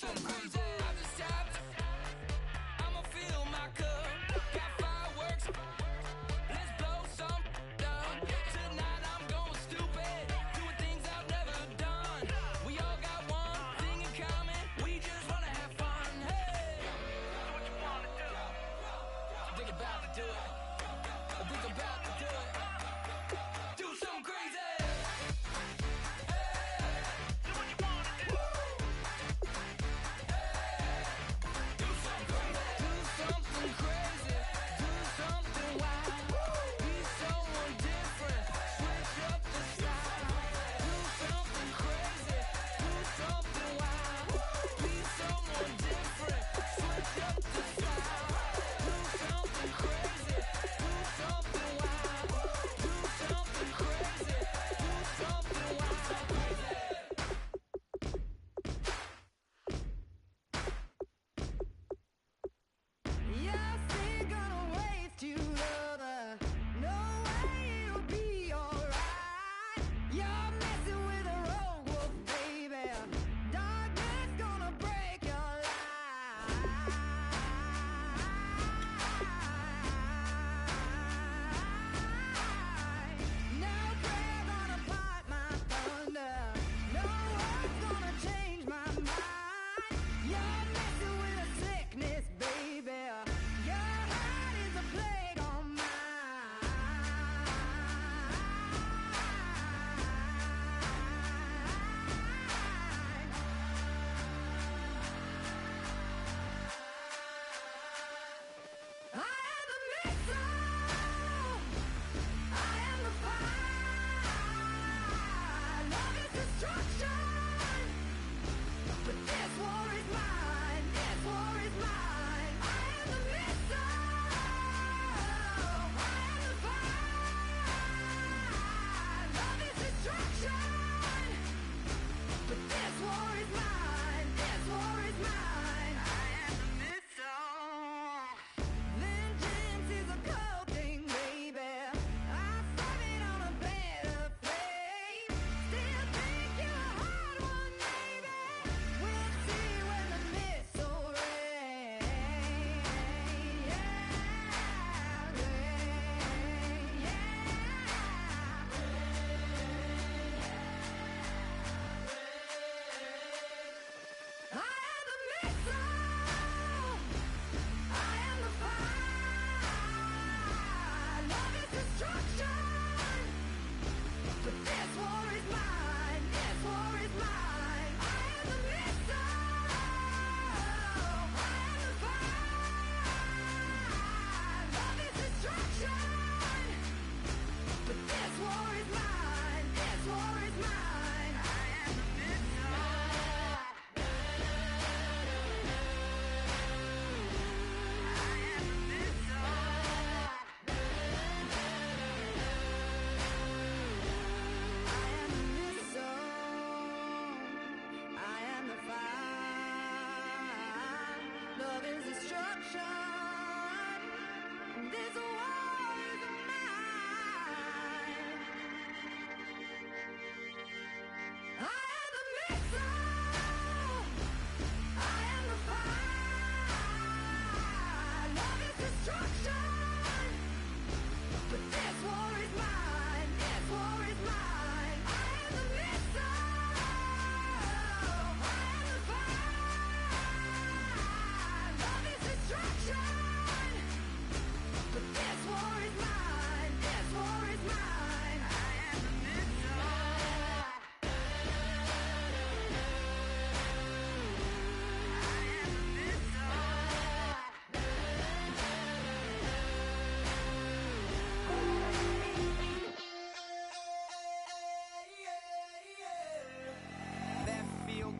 something crazy. I just tapped, I'ma fill my cup. Got fireworks, let's blow some up. Tonight I'm going stupid, doing things I've never done. We all got one thing in common, we just wanna have fun. Hey, so what you wanna do? I think about to do it. I think about to do it. Do something crazy.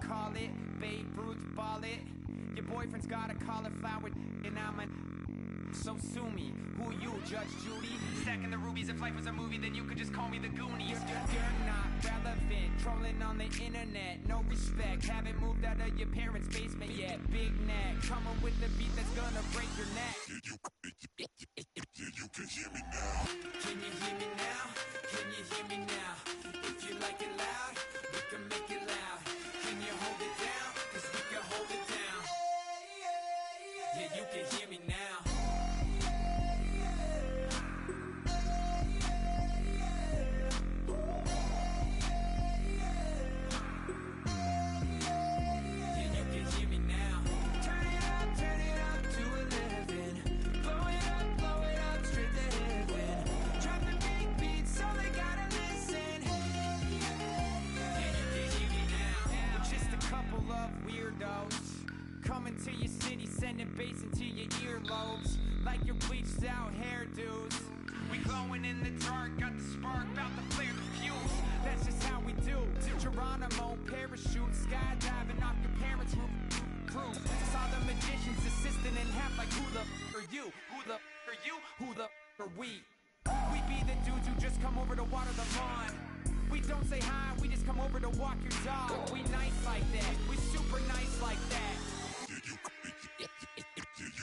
Call it, Babe Ruth ball it. Your boyfriend's got a cauliflower and I'm a... So sue me, who you, Judge Judy? Stacking the rubies, if life was a movie, then you could just call me the Goonies. You're not relevant, trolling on the internet. No respect, haven't moved out of your parents' basement yet. Big neck, coming with the beat that's gonna break your neck. You can hear me now. Can you hear me now? Can you hear me now? If you like it loud, we can make it loud. Can you hold it down? 'Cause we can hold it can hear me now. Coming to your city, sending bass into your earlobes, like your bleached out hairdos. We glowing in the dark, got the spark, about to flare the fuse. That's just how we do. To Geronimo, parachute, skydiving off your parents' roof. Saw the magician's assistant in half, like who the are you? Who the are you? Who the are we? We be the dudes who just come over to water the lawn. We don't say hi, we just come over to walk your dog. We nice like that, we super nice like that. You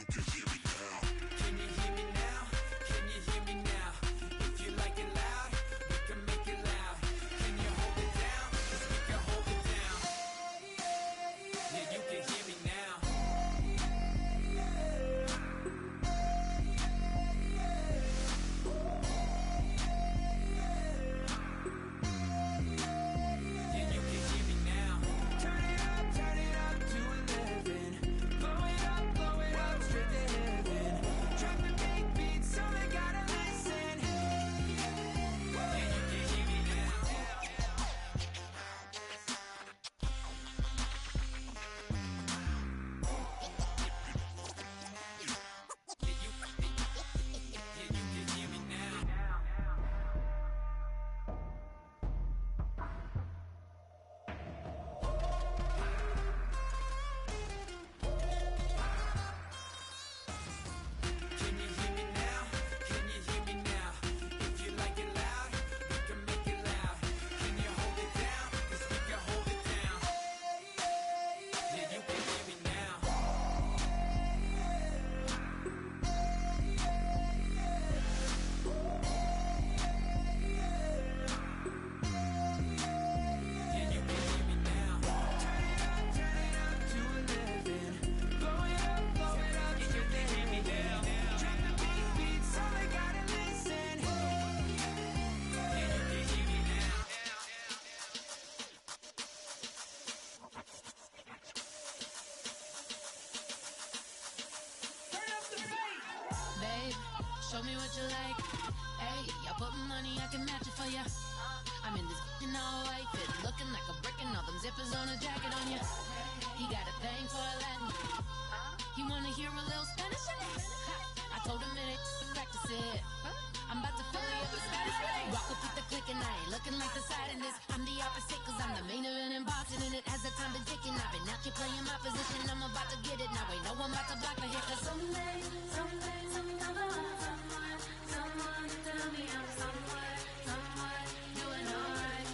can hear me now. Can you hear me now? Can you hear me now? If you like it loud, we can make it loud. Can you hold it down? 'Cause we can hold it down. Yeah, you can hear me now. Yeah, you can hear me now. Turn it up to 11. Blow it up straight to heaven. Drop the big beats so they gotta listen. Yeah, you can hear me now. Can you hear me now? Can you hear me now? If you like it loud, we can make it loud. Can you hold it down? 'Cause we can hold it down. Yeah, you can hear me now. Yeah, you can hear me now. Turn it up to 11. Blow it up straight to heaven. Drop the big beats so they gotta listen. Yeah, you can hear me now. Turn up the bass. Babe, show me what you like. Hey, I put money, I can match it for ya. I'm in this in all white fit, looking like a brick and all them zippers on a jacket on ya. He got a thing for Latin. He wanna hear a little Spanish in it. I told him it ain't practice it. I'm about to fill me up with Spanish rain. Rock up with the click and I ain't looking like the side in this. I'm the opposite cause I'm the main event in boxing and it has the time been ticking. I've been out here playing my position, I'm about to get it. Now ain't no one about to block the hit cause someday, someone to tell me I'm somewhere, doing alright.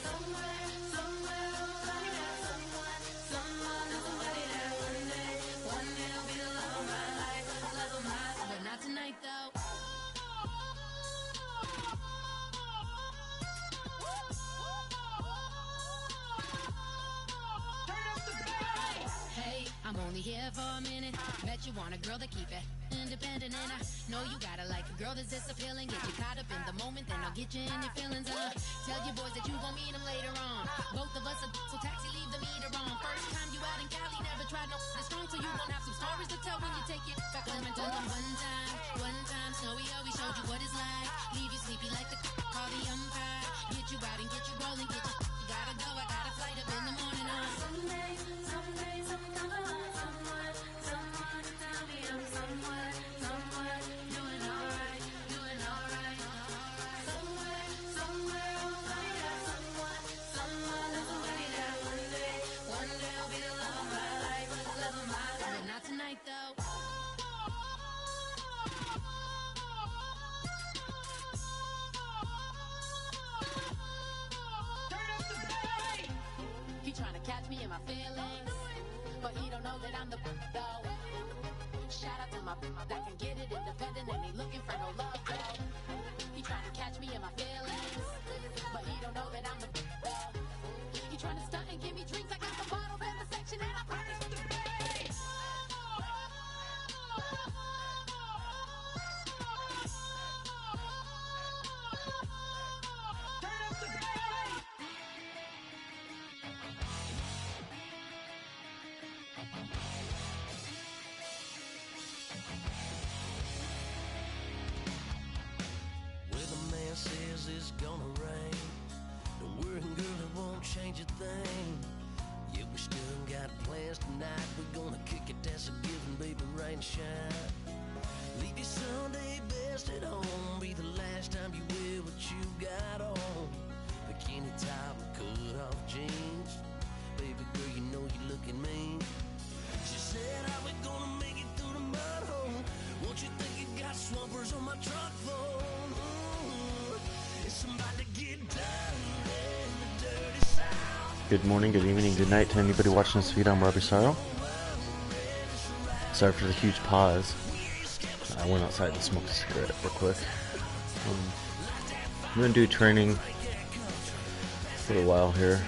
Somewhere, somebody that somebody that one day will be the love of my life, but not tonight though. Hey, I'm only here for a minute. Bet you want a girl to keep it independent, and I know you gotta like a girl that's this appealing. Get you caught up in the moment, then I'll get you in your feelings. Tell your boys that you gon' meet them later on. Both of us are so taxi, leave the meter on. First time you out in Cali, never tried no this strong, so you gon' have some stories to tell when you take it back home and tell them one time, Snowy always showed you what it's like. Leave you sleepy like the call the umpire. Get you out and get you rolling, get you gotta go. I got a flight up in the morning on someday, something comes along. Someone to tell me I'm somewhere, doing alright. Somewhere, I'll find out someone that one day will be the love of my life, but not tonight though. He tryna catch me in my feelings, but he don't know that I'm the though. Shout out to my that can get it independent and he looking for no love though. He tryna catch me in my feelings, but he don't know that I'm the though. He tryna stunt and give me drinks. I got the bottle in the section and I promise the bass. Well, the man says it's gonna rain. Don't worry, girl, it won't change a thing. Yeah, we still got plans tonight. We're gonna kick it, that's a given, baby, rain and shine. Leave your Sunday best at home. Be the last time you wear what you got on. Bikini top and cut off jeans. Baby girl, you know you're looking mean. She said, how we gonna make it through the mud hole? Won't you think you got swampers on my truck phone? Ooh, it's about to get done in the dirty south. Good morning, good evening, good night to anybody watching this feed. I'm ROBBIISORROW. Sorry for the huge pause. I went outside to smoke a cigarette real quick. I'm going to do training for a while here.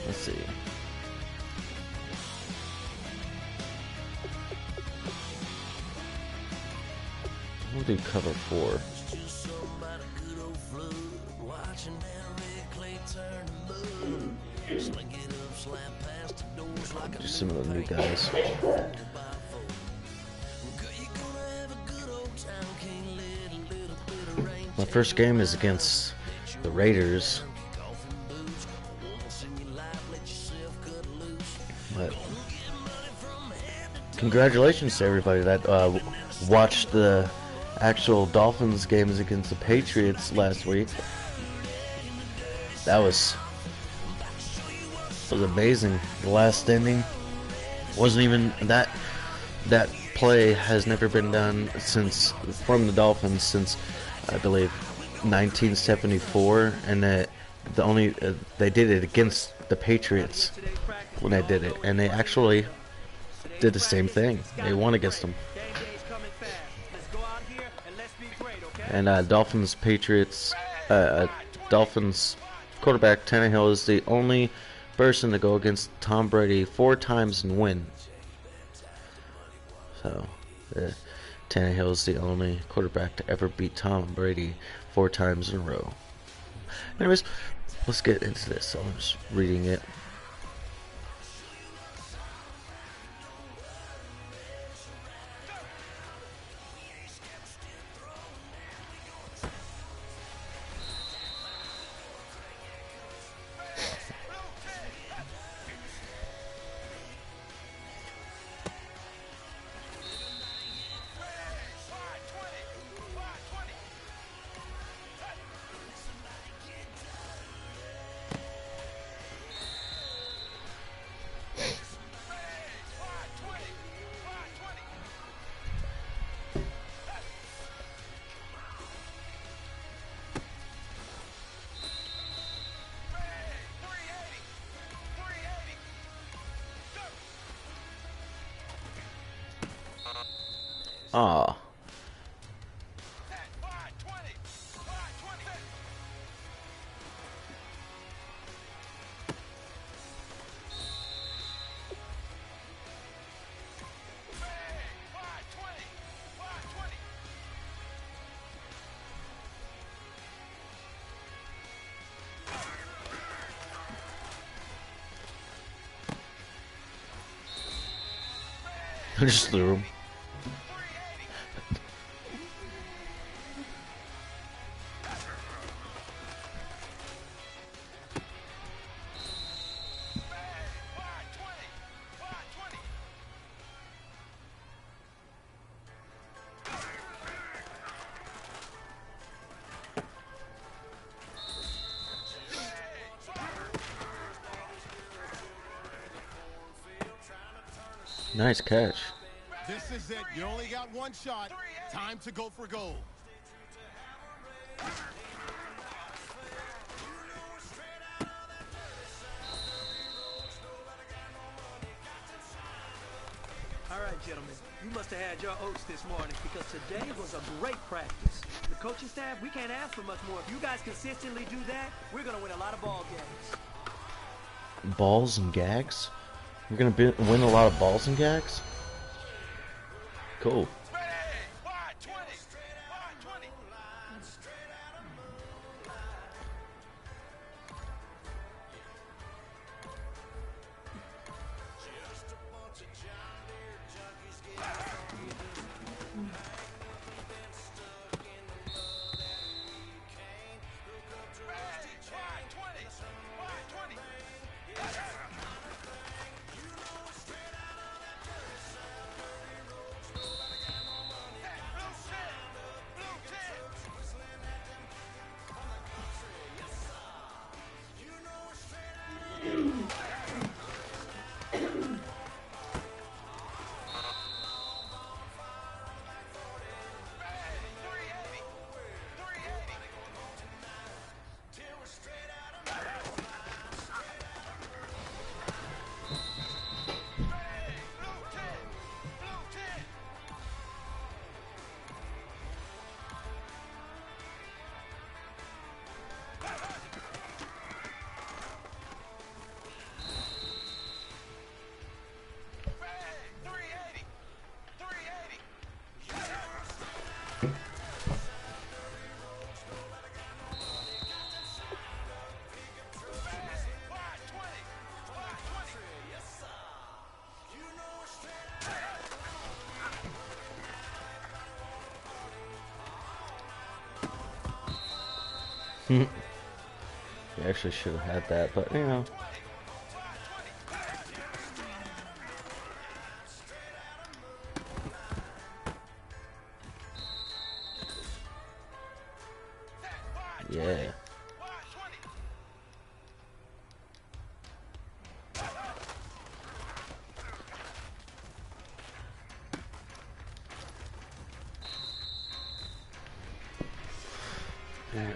Let's see. We'll do cover 4. Do some of the new guys. My first game is against the Raiders. But congratulations to everybody that watched the actual Dolphins games against the Patriots last week. That was amazing. The last inning wasn't even that play has never been done since from the Dolphins since I believe 1974, and the only they did it against the Patriots when they did it, and they actually did the same thing. They won against them. And Dolphins quarterback Tannehill is the only person to go against Tom Brady 4 times and win. So, Tannehill is the only quarterback to ever beat Tom Brady 4 times in a row. Anyways, let's get into this. So I'm just reading it. Ah. I just threw him. Nice catch. This is it. You only got one shot. Time to go for gold. All right, gentlemen. You must have had your oats this morning because today was a great practice. The coaching staff, we can't ask for much more. If you guys consistently do that, we're going to win a lot of ball games. Balls and gags? We're going to win a lot of balls and gags? Cool. You actually should have had that, but you know. Yeah. Yeah.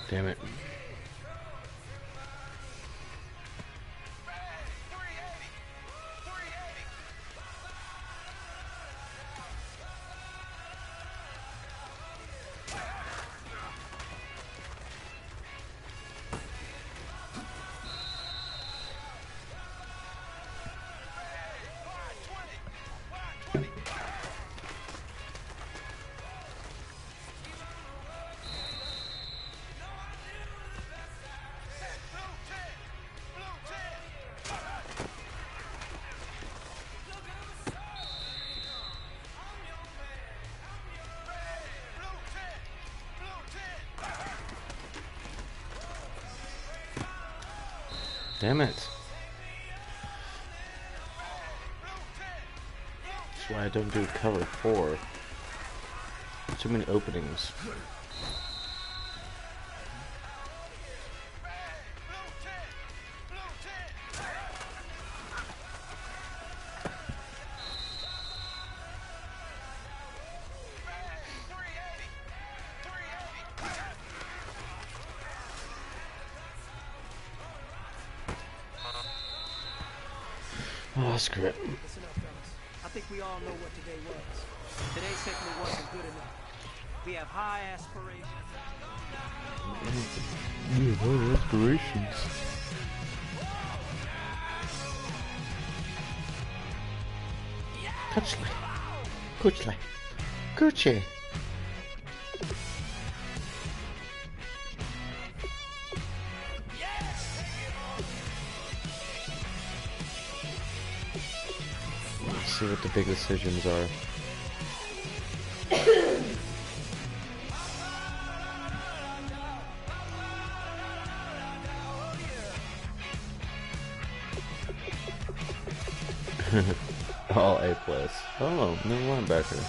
Damn it. Damn it. That's why I don't do cover 4. Too many openings. Oh, screw it. Listen up, fellas. I think we all know what today was. Today simply wasn't good enough. We have high aspirations. Yeah, what aspirations? Gucci. Gucci. Let's see what the big decisions are. All A+. Oh, no linebacker.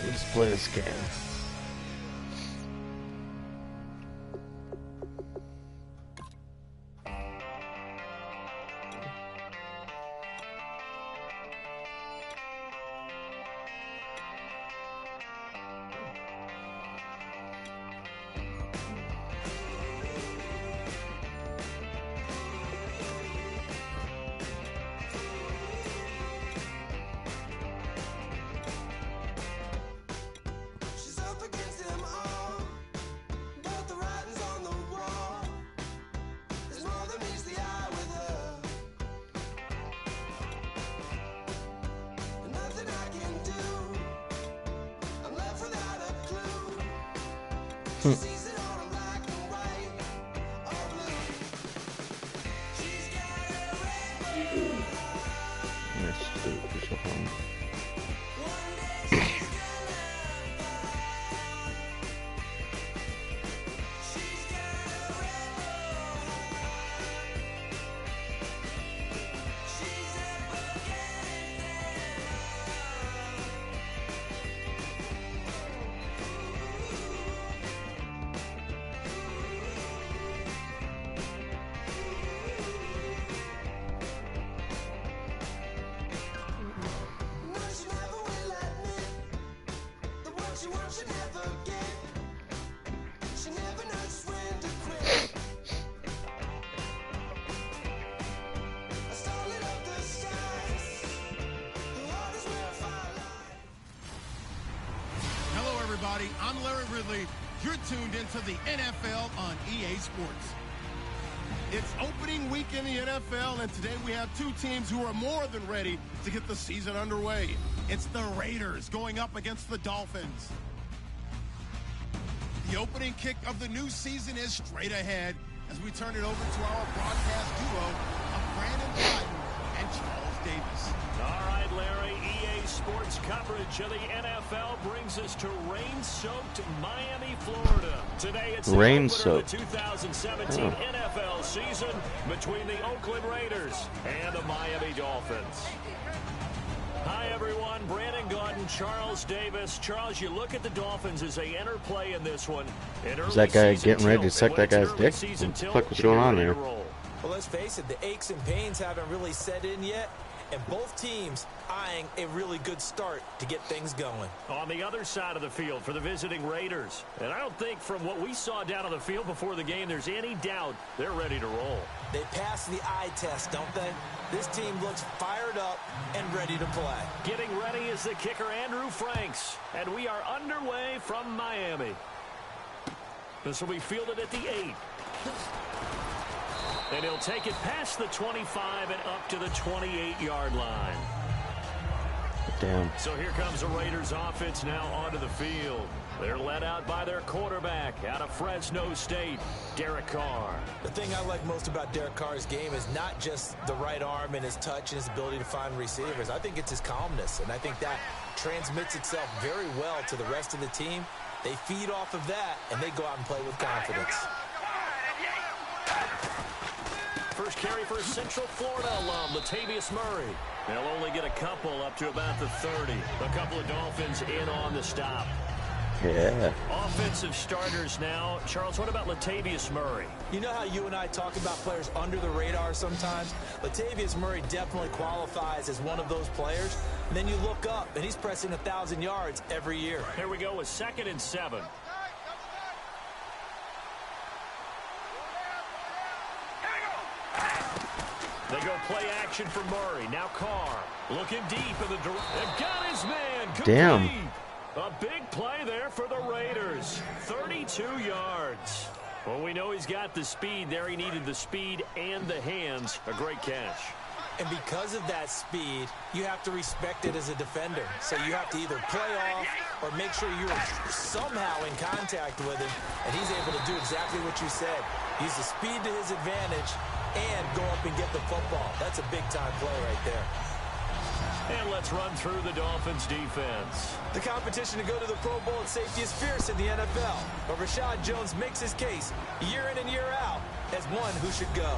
Let's play this game. She's up against them all, but the writing's on the wall. There's more than meets the eye with her, and nothing I can do. I'm left without a clue. She sees it all in black and white or blue. She's got so fun. Hello, everybody. I'm Larry Ridley. You're tuned into the NFL on EA Sports. It's opening week in the NFL, and today we have two teams who are more than ready to get the season underway. It's the Raiders going up against the Dolphins. The opening kick of the new season is straight ahead as we turn it over to our broadcast duo of Brandon Biden and Charles Davis. All right, Larry, EA Sports coverage of the NFL brings us to rain-soaked Miami, Florida. Today it's the opener of the 2017 NFL season between the Oakland Raiders and the Miami Dolphins. Hi, everyone. Brandon Gaudin, Charles Davis. Charles, you look at the Dolphins as they enter play in this one. Is that guy getting ready to suck that guy's dick? What the fuck was going on there? Well, let's face it, the aches and pains haven't really set in yet, and both teams eyeing a really good start to get things going. On the other side of the field for the visiting Raiders. And I don't think from what we saw down on the field before the game there's any doubt they're ready to roll. They pass the eye test, don't they? This team looks fired up and ready to play. Getting ready is the kicker, Andrew Franks. And we are underway from Miami. This will be fielded at the 8. And he'll take it past the 25 and up to the 28-yard line. Damn. So here comes the Raiders offense now onto the field. They're led out by their quarterback out of Fresno State, Derek Carr. The thing I like most about Derek Carr's game is not just the right arm and his touch and his ability to find receivers. I think it's his calmness, and I think that transmits itself very well to the rest of the team. They feed off of that, and they go out and play with confidence. First carry for Central Florida alum, Latavius Murray. They'll only get a couple up to about the 30. A couple of Dolphins in on the stop. Yeah. Offensive starters now. Charles, what about Latavius Murray? You know how you and I talk about players under the radar sometimes? Latavius Murray definitely qualifies as one of those players. And then you look up, and he's pressing 1,000 yards every year. Here we go with 2nd and 7. They go play action for Murray. Now Carr looking deep in the direction. Got his man. Complete. Damn. A big play there for the Raiders. 32 yards. Well, we know he's got the speed there. He needed the speed and the hands. A great catch. And because of that speed, you have to respect it as a defender. So you have to either play off or make sure you're somehow in contact with him. And he's able to do exactly what you said. Use the speed to his advantage and go up and get the football. That's a big-time play right there. And let's run through the Dolphins' defense. The competition to go to the Pro Bowl at safety is fierce in the NFL. But Rashad Jones makes his case year in and year out as one who should go.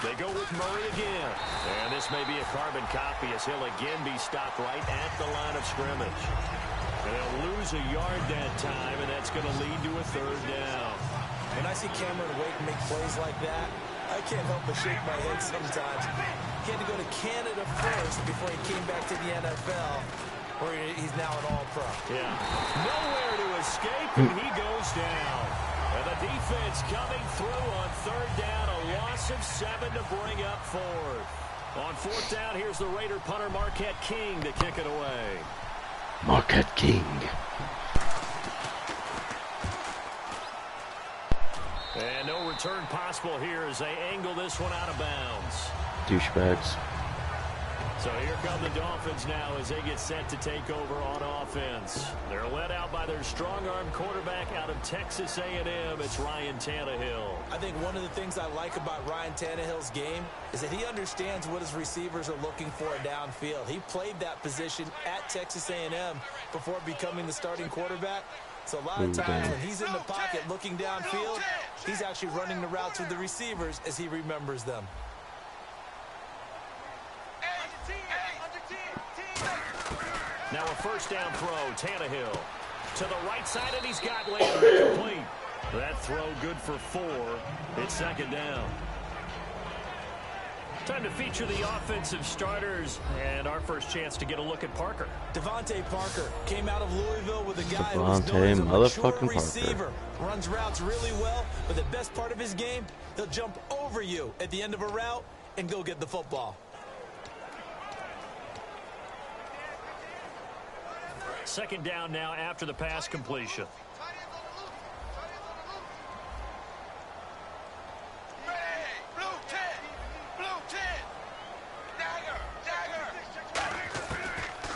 They go with Murray again. And this may be a carbon copy as he'll again be stopped right at the line of scrimmage. And they'll lose a yard that time, and that's going to lead to a 3rd down. When I see Cameron Wake make plays like that, I can't help but shake my head sometimes. He had to go to Canada first before he came back to the NFL, where he's now an all-pro. Yeah. Nowhere to escape, and he goes down. And the defense coming through on 3rd down, a loss of 7 to bring up 4th. On 4th down, here's the Raider punter Marquette King to kick it away. Marquette King. And no return possible here as they angle this one out of bounds. Douchebags. So here come the Dolphins now as they get set to take over on offense. They're led out by their strong-arm quarterback out of Texas A&M. It's Ryan Tannehill. I think one of the things I like about Ryan Tannehill's game is that he understands what his receivers are looking for downfield. He played that position at Texas A&M before becoming the starting quarterback. So a lot of times when he's in the pocket looking downfield, he's actually running the routes with the receivers as he remembers them. Now a first down throw, Tannehill. To the right side, and he's got Landry complete. That throw good for 4. It's second down. Time to feature the offensive starters, and our first chance to get a look at Parker. Devontae Parker came out of Louisville with a guy Devontae who's known as a mature motherfucking receiver. Parker. Runs routes really well, but the best part of his game, he'll jump over you at the end of a route and go get the football. Second down now after the pass completion.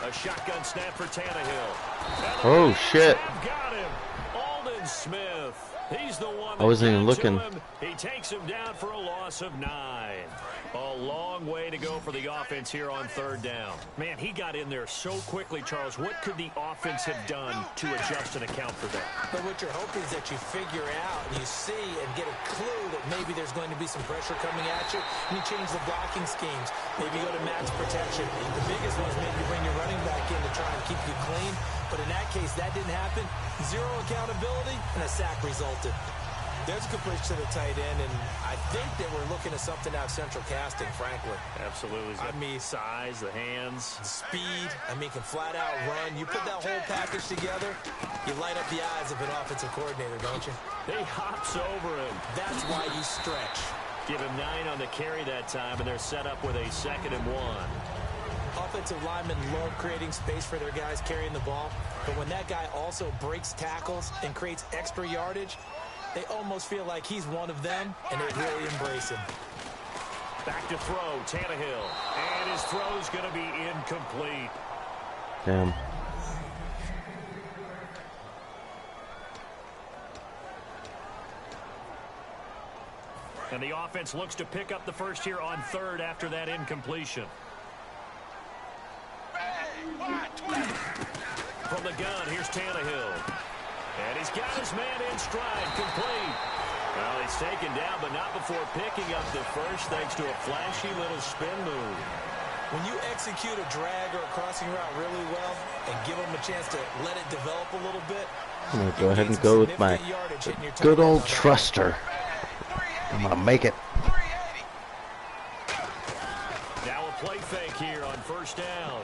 A shotgun snap for Tannehill. Oh, shit. Got him. Aldon Smith. He's the one. I wasn't even looking. He takes him down for a loss of 9. A long way to go for the offense here on third down. Man, he got in there so quickly, Charles. What could the offense have done to adjust and account for that? But what you're hoping is that you figure out, you see, and get a clue that maybe there's going to be some pressure coming at you, and you change the blocking schemes. Maybe go to max protection. The biggest one is maybe bring your running back in to try and keep you clean. But in that case, that didn't happen. 0 accountability, and a sack resulted. There's a good push to the tight end, and I think that we're looking at something out of central casting, frankly. Absolutely. I mean, size, the hands. Speed. I mean, can flat out run. You put that whole package together, you light up the eyes of an offensive coordinator, don't you? He hops over him. That's why you stretch. Give him 9 on the carry that time, and they're set up with a 2nd and 1. Offensive linemen love creating space for their guys carrying the ball, but when that guy also breaks tackles and creates extra yardage, they almost feel like he's one of them, and they really embrace him. Back to throw, Tannehill. And his throw's going to be incomplete. Damn. And the offense looks to pick up the first here on third after that incompletion. From the gun, here's Tannehill. And he's got his man in stride, complete. Well, he's taken down, but not before picking up the first, thanks to a flashy little spin move. When you execute a drag or a crossing route really well and give them a chance to let it develop a little bit, I'm going to go ahead and go with my good old truster. I'm going to make it. Now a play fake here on first down.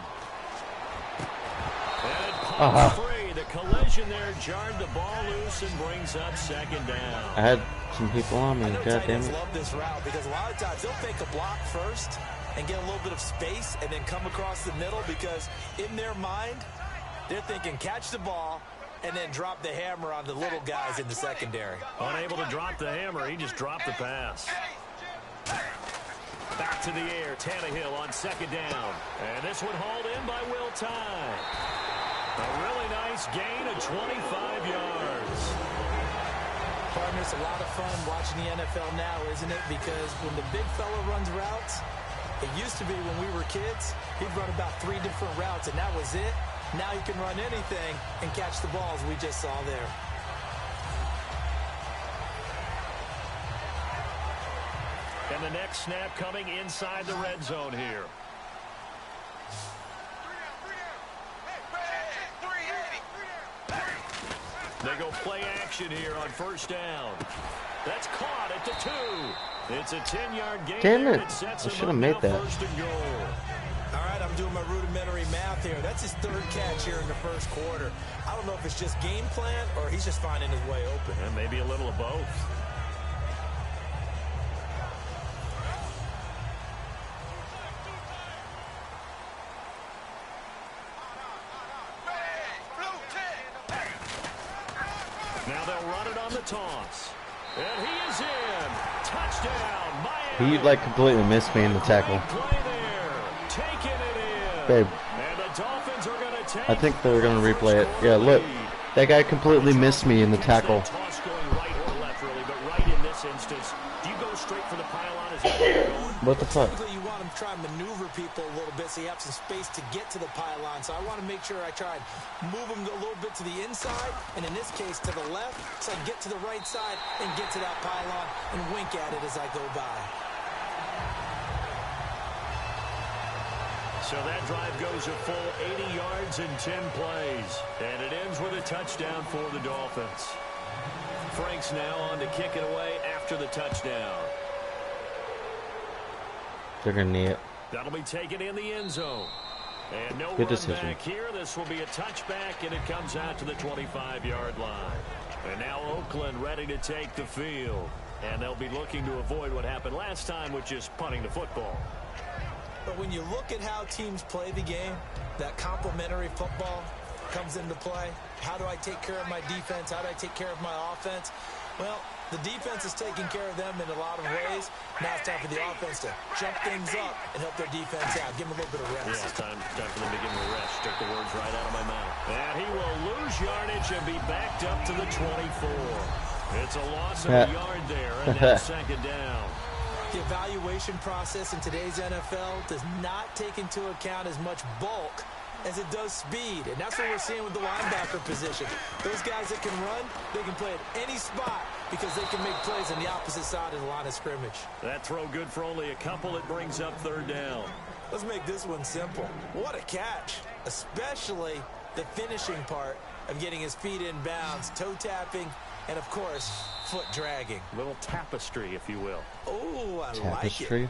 And it pops free. The collision there jarred the ball loose and brings up second down. I had some people on me. God damn it. Love this route because a lot of times they'll fake a block first and get a little bit of space and then come across the middle because in their mind, they're thinking catch the ball and then drop the hammer on the little guys in the secondary. Unable to drop the hammer, he just dropped the pass. Back to the air, Tannehill on second down. And this one hauled in by Will Tye. A really nice gain of 25 yards. Partner, it's a lot of fun watching the NFL now, isn't it? Because when the big fella runs routes, it used to be when we were kids, he'd run about 3 different routes, and that was it. Now he can run anything and catch the balls we just saw there. And the next snap coming inside the red zone here. They go play action here on first down. That's caught at the 2. It's a 10-yard gain. Damn it. I should have made that. First and goal. All right, I'm doing my rudimentary math here. That's his 3rd catch here in the first quarter. I don't know if it's just game plan or he's just finding his way open. And maybe a little of both. Now they'll run it on the toss. And he is in. Touchdown, Miami. He like completely missed me in the tackle. Play there. Taking it in. Babe, And the Dolphins are going to take I think they're gonna replay it. Yeah, look, that guy completely missed me in the tackle. Toss going right or left, really, but right in this instance. Do you go straight for the pylon? Is that where you're going? What the fuck? Typically, you want them to try and maneuver people a little bit so you have some space to get to the pylon. So I want to make sure I try and move them a little bit to the inside, and in this case, to the left, so I can get to the right side and get to that pylon and wink at it as I go by. So that drive goes a full 80 yards in 10 plays. And it ends with a touchdown for the Dolphins. Frank's now on to kick it away after the touchdown. They're gonna need it. That'll be taken in the end zone. And no Good run decision. back here. This will be a touchback, and it comes out to the 25-yard line. And now Oakland ready to take the field. And they'll be looking to avoid what happened last time, which is punting the football. But when you look at how teams play the game, that complementary football comes into play. How do I take care of my defense? How do I take care of my offense? Well, the defense is taking care of them in a lot of ways. Now it's time for the offense to jump things up and help their defense out. Give them a little bit of rest. Yeah, it's time for them to give him a rest. Took the words right out of my mouth. And he will lose yardage and be backed up to the 24. It's a loss of a yard there, and that's second down. The evaluation process in today's NFL does not take into account as much bulk as it does speed, and that's what we're seeing with the linebacker position. Those guys that can run, they can play at any spot because they can make plays on the opposite side of the line of scrimmage. That throw good for only a couple. It brings up third down. Let's make this one simple. What a catch, especially the finishing part of getting his feet in bounds, toe tapping, and of course, foot dragging. Little tapestry, if you will. Oh, I Tapestry?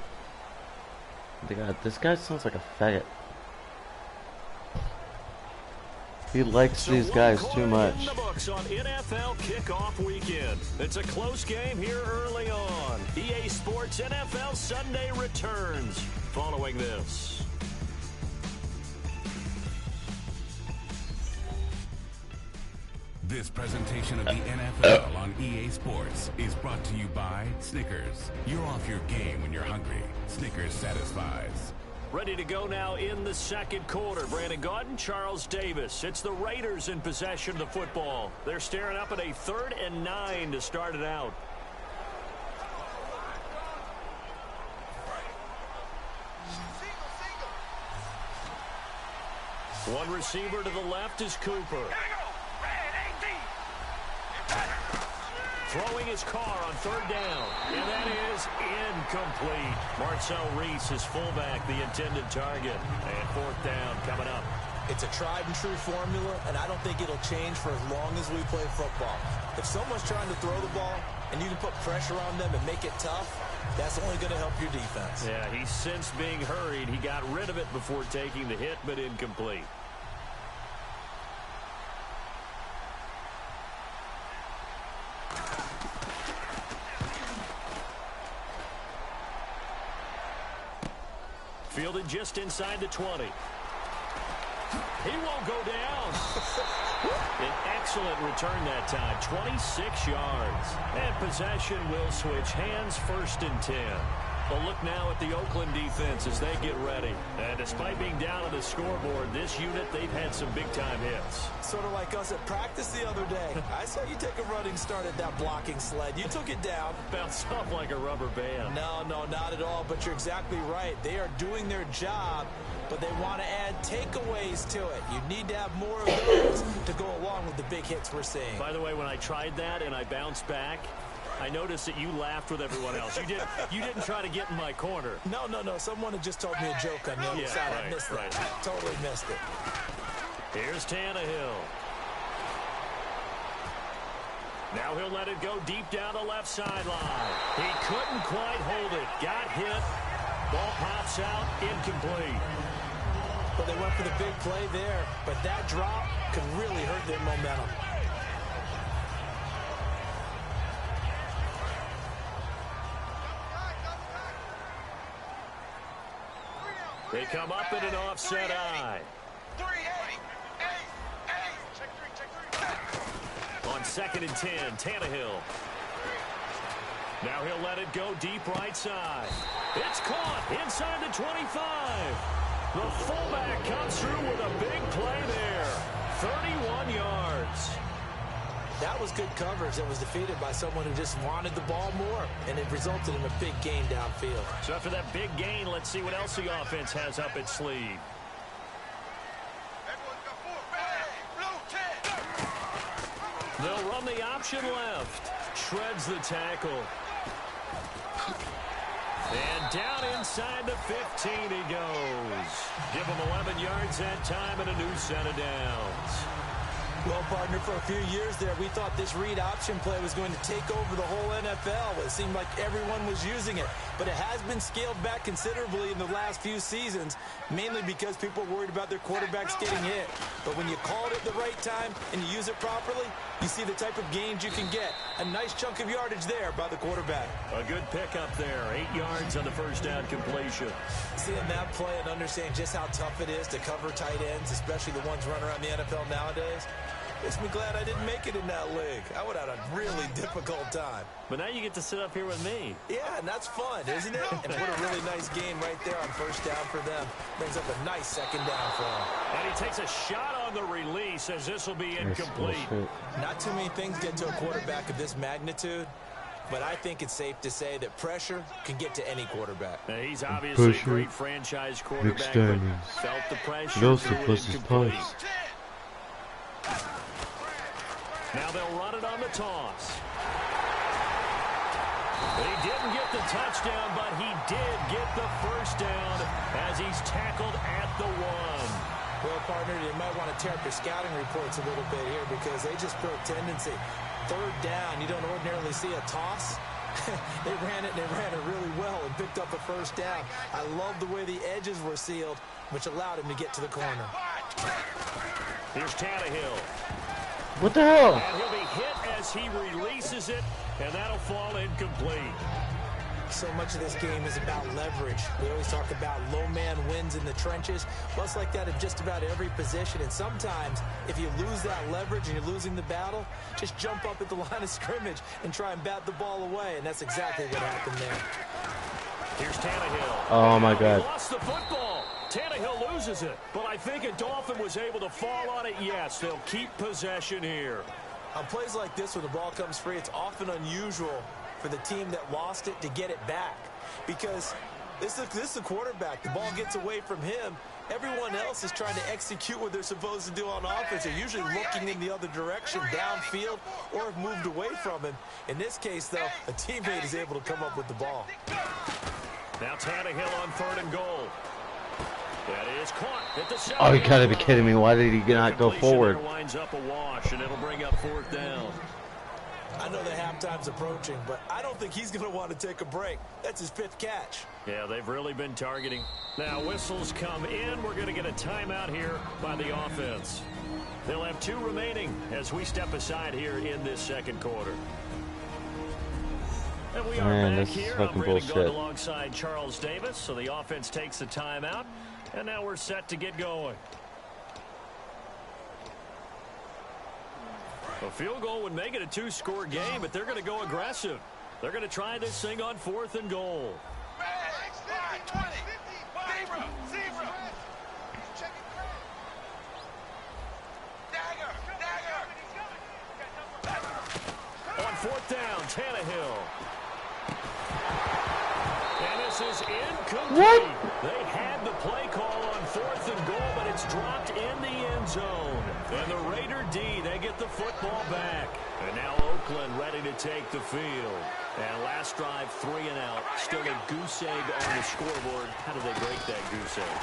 like it. This guy sounds like a faggot. He likes these guys too much. In the books on NFL kickoff weekend. It's a close game here early on. EA Sports NFL Sunday returns following this. This presentation of the NFL on EA Sports is brought to you by Snickers. You're off your game when you're hungry. Snickers satisfies. Ready to go now in the second quarter. Brandon Gaudin, Charles Davis. It's the Raiders in possession of the football. They're staring up at a 3rd and 9 to start it out. One receiver to the left is Cooper. Throwing his car on 3rd down, and that is incomplete. Marcel Reese is fullback, the intended target, and 4th down coming up. It's a tried and true formula, and I don't think it'll change for as long as we play football. If someone's trying to throw the ball and you can put pressure on them and make it tough, that's only going to help your defense. Yeah, he's since being hurried. He got rid of it before taking the hit, but incomplete. Fielded just inside the 20. He won't go down. An excellent return that time. 26 yards. And possession will switch hands, 1st and 10. A look now at the Oakland defense as they get ready. And despite being down on the scoreboard, this unit, they've had some big-time hits. Sort of like us at practice the other day. I saw you take a running start at that blocking sled. You took it down. Bounced off like a rubber band. No, not at all, but you're exactly right. They are doing their job, but they want to add takeaways to it. You need to have more of those to go along with the big hits we're seeing. By the way, when I tried that and I bounced back, I noticed that you laughed with everyone else. You didn't try to get in my corner. No. Someone had just told me a joke on the other side. Right, I missed that. Totally missed it. Here's Tannehill. Now he'll let it go deep down the left sideline. He couldn't quite hold it. Got hit. Ball pops out. Incomplete. But they went for the big play there. But that drop could really hurt their momentum. They come up in an offset eye. On 2nd and 10, Tannehill. Now he'll let it go deep right side. It's caught inside the 25. The fullback comes through with a big play there. 31 yards. That was good coverage that was defeated by someone who just wanted the ball more, and it resulted in a big gain downfield. So after that big gain, let's see what else the offense has up its sleeve. They'll run the option left. Shreds the tackle. And down inside the 15 he goes. Give him 11 yards that time and a new set of downs. Well, partner, for a few years there, we thought this read option play was going to take over the whole NFL. It seemed like everyone was using it. But it has been scaled back considerably in the last few seasons, mainly because people are worried about their quarterbacks getting hit. But when you call it at the right time and you use it properly, you see the type of gains you can get. A nice chunk of yardage there by the quarterback. A good pickup there. 8 yards on the first down completion. Seeing that play and understanding just how tough it is to cover tight ends, especially the ones running around the NFL nowadays, makes me glad I didn't make it in that league. I would have had a really difficult time. But now you get to sit up here with me. Yeah, and that's fun, isn't it? And what a really nice gain right there on first down for them. Brings up a nice second down for him. And he takes a shot on the release as this will be incomplete. Not too many things get to a quarterback of this magnitude, but I think it's safe to say that pressure can get to any quarterback. Now, he's obviously a great franchise quarterback, but felt the pressure. Now they'll run it on the toss. He didn't get the touchdown, but he did get the first down as he's tackled at the 1. Well, partner, you might want to tear up your scouting reports a little bit here because they just built tendency. Third down, you don't ordinarily see a toss. They ran it really well and picked up a first down. I love the way the edges were sealed, which allowed him to get to the corner. Here's Tannehill. What the hell? And he'll be hit as he releases it, and that'll fall incomplete. So much of this game is about leverage. We always talk about low man wins in the trenches. Well, it's like that in just about every position. And sometimes, if you lose that leverage and you're losing the battle, just jump up at the line of scrimmage and try and bat the ball away. And that's exactly what happened there. Here's Tannehill. Oh, my God. He lost the football. Tannehill loses it. But I think a Dolphin was able to fall on it. Yes, they'll keep possession here. On plays like this, when the ball comes free, it's often unusual for the team that lost it to get it back. Because this is the quarterback. The ball gets away from him. Everyone else is trying to execute what they're supposed to do on offense. They're usually looking in the other direction, downfield, or have moved away from him. In this case, though, a teammate is able to come up with the ball. Now Tannehill on 3rd and goal. That is caught at the 7. Oh, you gotta be kidding me. Why did he not go forward? Winds up a wash, and it'll bring up 4th down. I know the halftime's approaching, but I don't think he's going to want to take a break. That's his 5th catch. Yeah, they've really been targeting. Now whistles come in. We're going to get a timeout here by the offense. They'll have 2 remaining as we step aside here in this second quarter. And we are back here. I'm Brandon Gault alongside Charles Davis. So the offense takes a timeout, and now we're set to get going. A field goal would make it a 2-score game, but they're going to go aggressive. They're going to try this thing on 4th and goal. On 4th down, Tannehill. And this is incomplete. What? They had the play call on 4th and goal, but it's dropped in the end zone. And the Raider D, they get the football back. And now Oakland ready to take the field. And last drive, 3 and out. Still a goose egg on the scoreboard. How do they break that goose egg?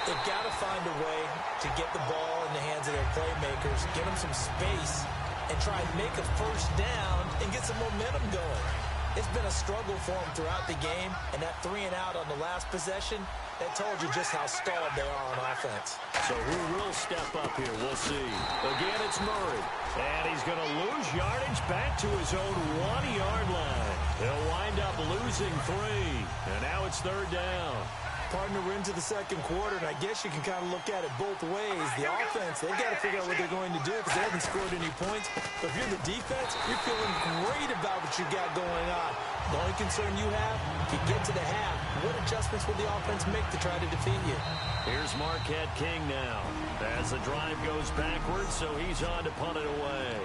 They've got to find a way to get the ball in the hands of their playmakers, get them some space, and try and make a first down and get some momentum going. It's been a struggle for them throughout the game, and that 3 and out on the last possession, that told you just how stalled they are on offense. So who will step up here? We'll see. Again, it's Murray. And he's going to lose yardage back to his own 1-yard line. He'll wind up losing 3. And now it's 3rd down. Partner, we're into the second quarter, and I guess you can kind of look at it both ways. The offense, they've got to figure out what they're going to do because they haven't scored any points. But if you're the defense, you're feeling great about what you got going on. The only concern you have, if you get to the half, what adjustments will the offense make to try to defeat you? Here's Marquette King now. As the drive goes backwards, so he's on to punt it away.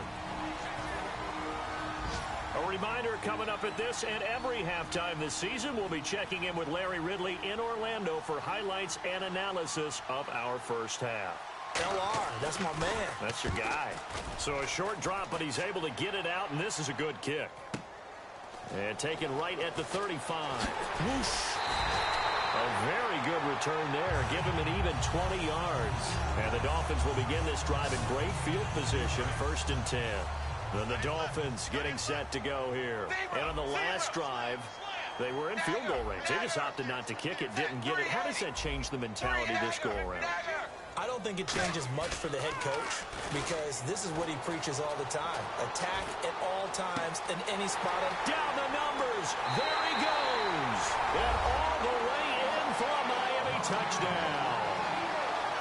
A reminder coming up at this and every halftime this season, we'll be checking in with Larry Ridley in Orlando for highlights and analysis of our first half. LR, that's my man. That's your guy. So a short drop, but he's able to get it out, and this is a good kick. And taken right at the 35. Whoosh. A very good return there. Give him an even 20 yards. And the Dolphins will begin this drive in great field position, 1st and 10. Then the Dolphins getting set to go here. And on the last drive, they were in field goal range. They just opted not to kick it, didn't get it. How does that change the mentality this go around? I don't think it changes much for the head coach because this is what he preaches all the time. Attack at all times in any spot. Down the numbers. There he goes. And all the way in for a Miami touchdown.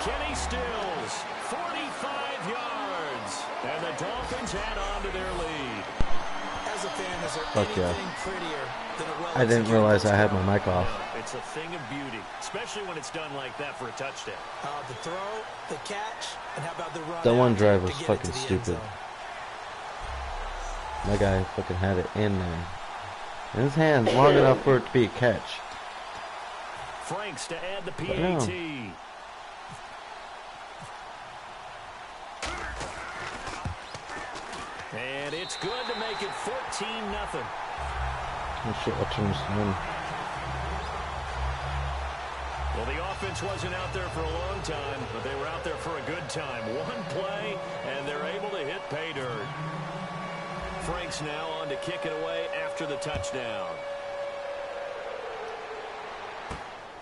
Kenny Stills, 45 yards. And the Dolphins add on to their lead. As a fan, is there Fuck anything yeah. prettier than a well I didn't realize I had my mic off. It's a thing of beauty, especially when it's done like that for a touchdown. The throw, the catch, and how about the run? That one drive was to get fucking it to the end stupid. zone? My guy fucking had it in there. In his hands, long enough for it to be a catch. Franks to add the But no. PAT. And it's good to make it 14-0. Oh shit, I'll turn this on. Well, the offense wasn't out there for a long time, but they were out there for a good time. One play, and they're able to hit pay dirt. Franks now on to kick it away after the touchdown.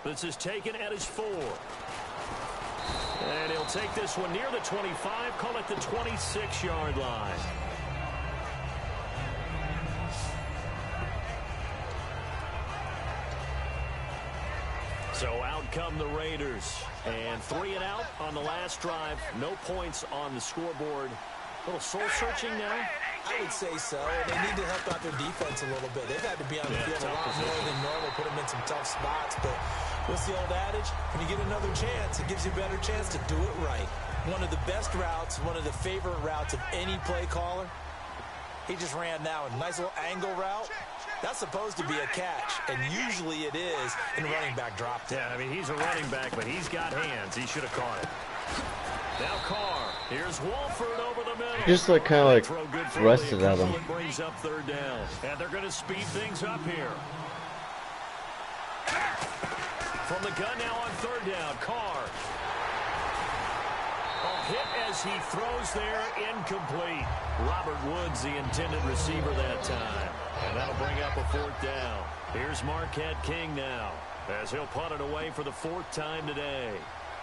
This is taken at his 4. And he'll take this one near the 25, call it the 26-yard line. So out come the Raiders. And 3 and out on the last drive. No points on the scoreboard. A little soul-searching now. I would say so. They need to help out their defense a little bit. They've had to be on the field a lot more than normal, put them in some tough spots. But what's the old adage? When you get another chance, it gives you a better chance to do it right. One of the best routes, one of the favorite routes of any play caller. He just ran that one. Nice little angle route. That's supposed to be a catch, and usually it is, and the running back dropped it. Yeah, I mean, he's a running back, but he's got hands. He should have caught it. Now Carr. Here's Wolford over the middle. Just like kind of like rested at him. Brings up 3rd down, and they're going to speed things up here. From the gun now on 3rd down, Carr. A hit as he throws there, incomplete. Robert Woods, the intended receiver that time. And that'll bring up a 4th down. Here's Marquette King now, as he'll punt it away for the 4th time today.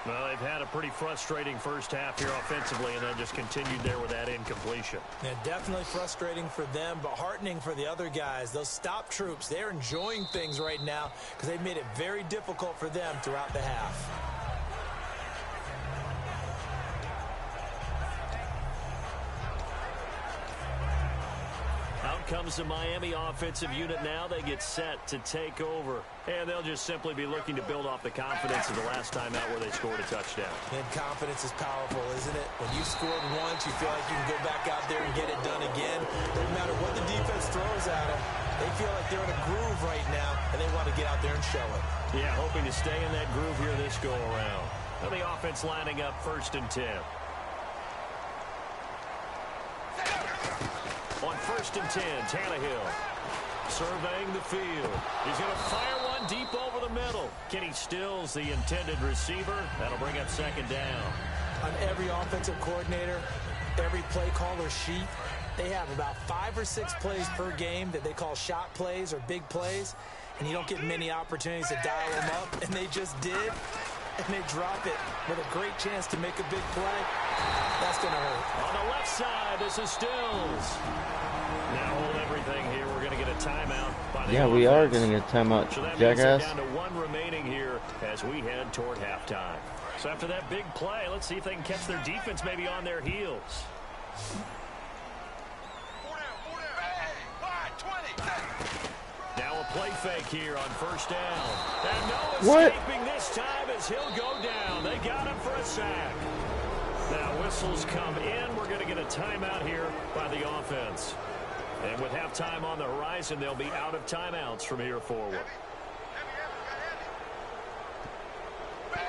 Well, they've had a pretty frustrating first half here offensively, and then just continued there with that incompletion. Yeah, definitely frustrating for them, but heartening for the other guys. Those stop troops, they're enjoying things right now because they've made it very difficult for them throughout the half. Out comes the Miami offensive unit now. They get set to take over. And they'll just simply be looking to build off the confidence of the last time out where they scored a touchdown. And confidence is powerful, isn't it? When you've scored once, you feel like you can go back out there and get it done again. Doesn't matter what the defense throws at them. They feel like they're in a groove right now, and they want to get out there and show it. Yeah, hoping to stay in that groove here this go-around. Now the offense lining up 1st and 10. On 1st and 10, Tannehill surveying the field. He's going to fire one deep over the middle. Kenny Stills, the intended receiver. That'll bring up 2nd down. On every offensive coordinator, every play caller sheet, they have about 5 or 6 plays per game that they call shot plays or big plays, and you don't get many opportunities to dial them up, and they just did, and they drop it with a great chance to make a big play. That's going to hurt. On the left side, this is Stills. Now hold everything here. We're going to get a timeout by the Yeah, we are going to get a timeout, so that jackass. means they're down to 1 remaining here as we head toward halftime. So after that big play, let's see if they can catch their defense maybe on their heels. Play fake here on first down. And no escaping this time as he'll go down. They got him for a sack. Now whistles come in. We're going to get a timeout here by the offense. And with halftime on the horizon, they'll be out of timeouts from here forward.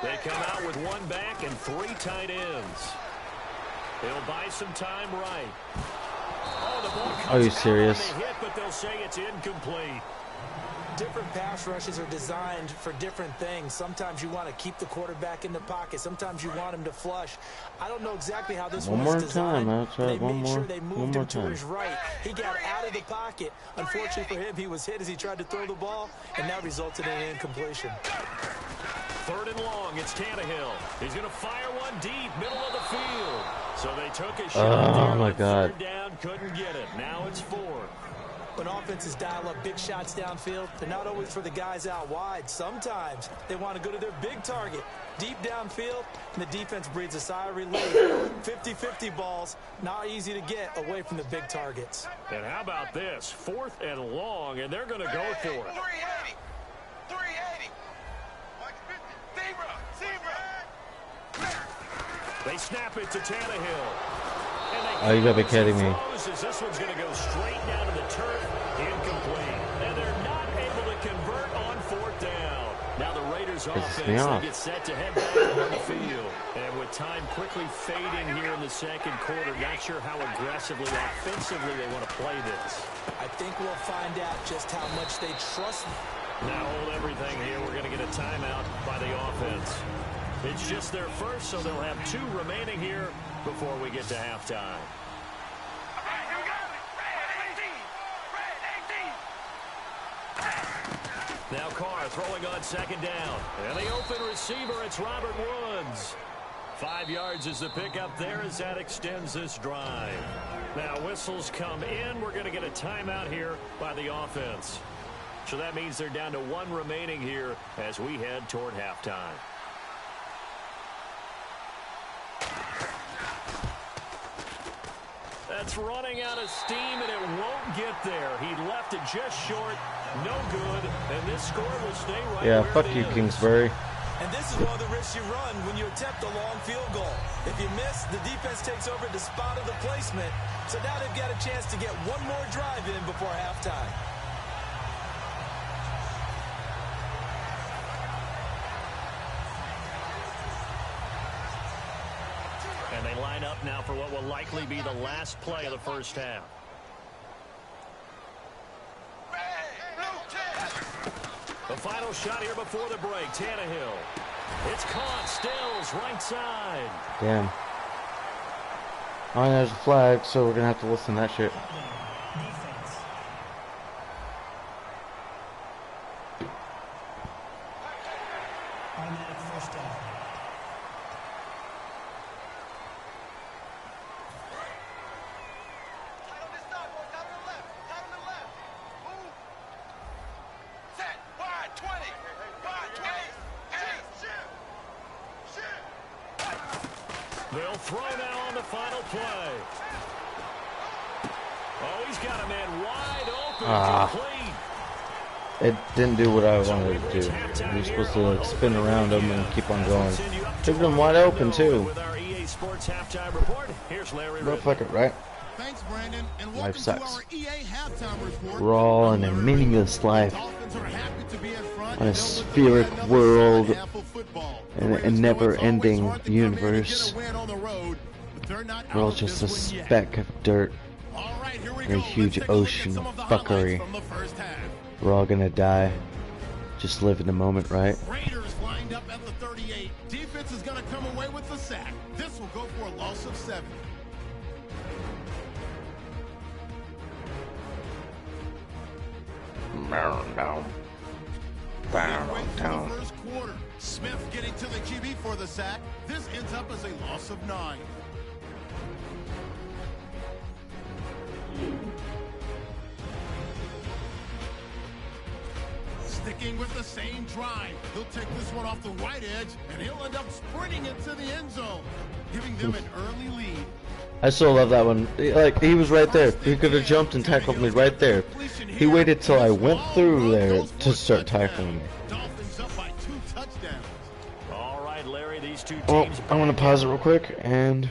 They come out with one back and 3 tight ends. They'll buy some time right. Oh, the ball comes Are you serious? out on the hit, but they'll say it's incomplete. Different pass rushes are designed for different things. Sometimes you want to keep the quarterback in the pocket. Sometimes you want him to flush. I don't know exactly how this one was designed. That's right. They made sure they moved him to his right. He got out of the pocket. Unfortunately for him, he was hit as he tried to throw the ball, and that resulted in an incompletion. 3rd and long. It's Tannehill. He's going to fire one deep, middle of the field. So they took a shot there. Oh, my God. 3rd down, couldn't get it. Now it's 4th. When offenses dial up big shots downfield, they're not always for the guys out wide. Sometimes they want to go to their big target, deep downfield, and the defense breathes a sigh of relief. 50-50 balls, not easy to get away from the big targets. And how about this? 4th and long, and they're going to go for it. 380. They snap it to Tannehill. Oh, you gotta be kidding me. This one's going to go straight down to the turf. Incomplete. And they're not able to convert on 4th down. Now the Raiders offense, they get set to head back on the field. And with time quickly fading here in the 2nd quarter, not sure how aggressively, offensively they want to play this. I think we'll find out just how much they trust. Now hold everything here. We're going to get a timeout by the offense. It's just their first, so they'll have 2 remaining here before we get to halftime. Now Carr throwing on 2nd down. And the open receiver, it's Robert Woods. 5 yards is the pickup there as that extends this drive. Now whistles come in. We're going to get a timeout here by the offense. So that means they're down to 1 remaining here as we head toward halftime. That's running out of steam, and it won't get there. He left it just short. No good. And this score will stay right Yeah, where fuck it you, is. Kingsbury. And this is one of the risks you run when you attempt a long field goal. If you miss, the defense takes over the spot of the placement. So now they've got a chance to get one more drive in before halftime. And they line up now for what will likely be the last play of the first half. The final shot here before the break. Tannehill. It's caught. Stills right side. Damn. Oh, yeah, there's a flag, so we're gonna have to listen to that shit. Automatic first down. They'll throw now on the final play. Oh, he's got a man wide open. Complete. It didn't do what I wanted it to do. You're supposed to like spin around them and keep on going. Took them wide open too. With our EA Sports halftime report, here's Larry Go Riddle. fuck it, right? Thanks, Brandon, and welcome Life sucks. to our EA halftime report. We're all in a meaningless life, Dolphins are happy to be in front on a and they'll look to spheric another world, half of football. in The a Raiders know never-ending it's always hard to come in and get a universe. win on the road, but they're not We're all out of just a this one yet. speck of dirt All right, here we in a go. huge Let's take a look at ocean some of the highlights fuckery. from the first half. We're all gonna die. Just live in the moment, right? Raiders lined up at the 38. Defense is going to come away with the sack. This will go for a loss of 7. Down. Midway through the first quarter, Smith getting to the QB for the sack. This ends up as a loss of 9. Sticking with the same drive, he'll take this one off the right edge, and he'll end up sprinting into the end zone, giving them an early lead. I still love that one. Like, he was right there. He could have jumped and tackled me right there. He waited till I went through there to start tackling me. Dolphins up by 2 touchdowns. All right, Larry, these two Well, teams. I'm going to pause it real quick and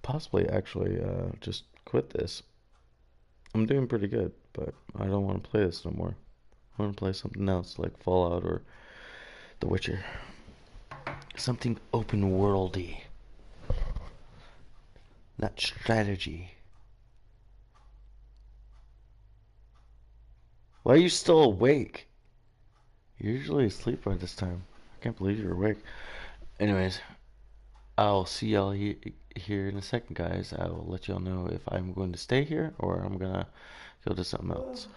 possibly actually just quit this. I'm doing pretty good, but I don't want to play this no more. I want to play something else like Fallout or The Witcher. Something open worldy. Not strategy. Why are you still awake? You're usually asleep by this time. I can't believe you're awake. Anyways, I'll see y'all here in a second, guys. I will let y'all know if I'm going to stay here or I'm gonna go to something else.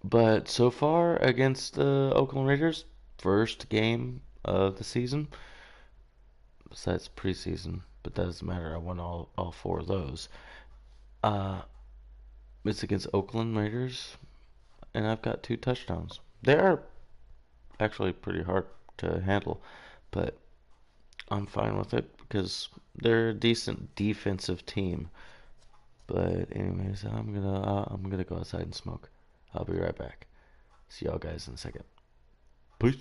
But so far against the Oakland Raiders, first game of the season, besides preseason, but that doesn't matter. I won all 4 of those. It's against Oakland Raiders, and I've got 2 touchdowns. They are actually pretty hard to handle, but I'm fine with it because they're a decent defensive team. But anyways, I'm gonna go outside and smoke. I'll be right back. See y'all guys in a second. Peace.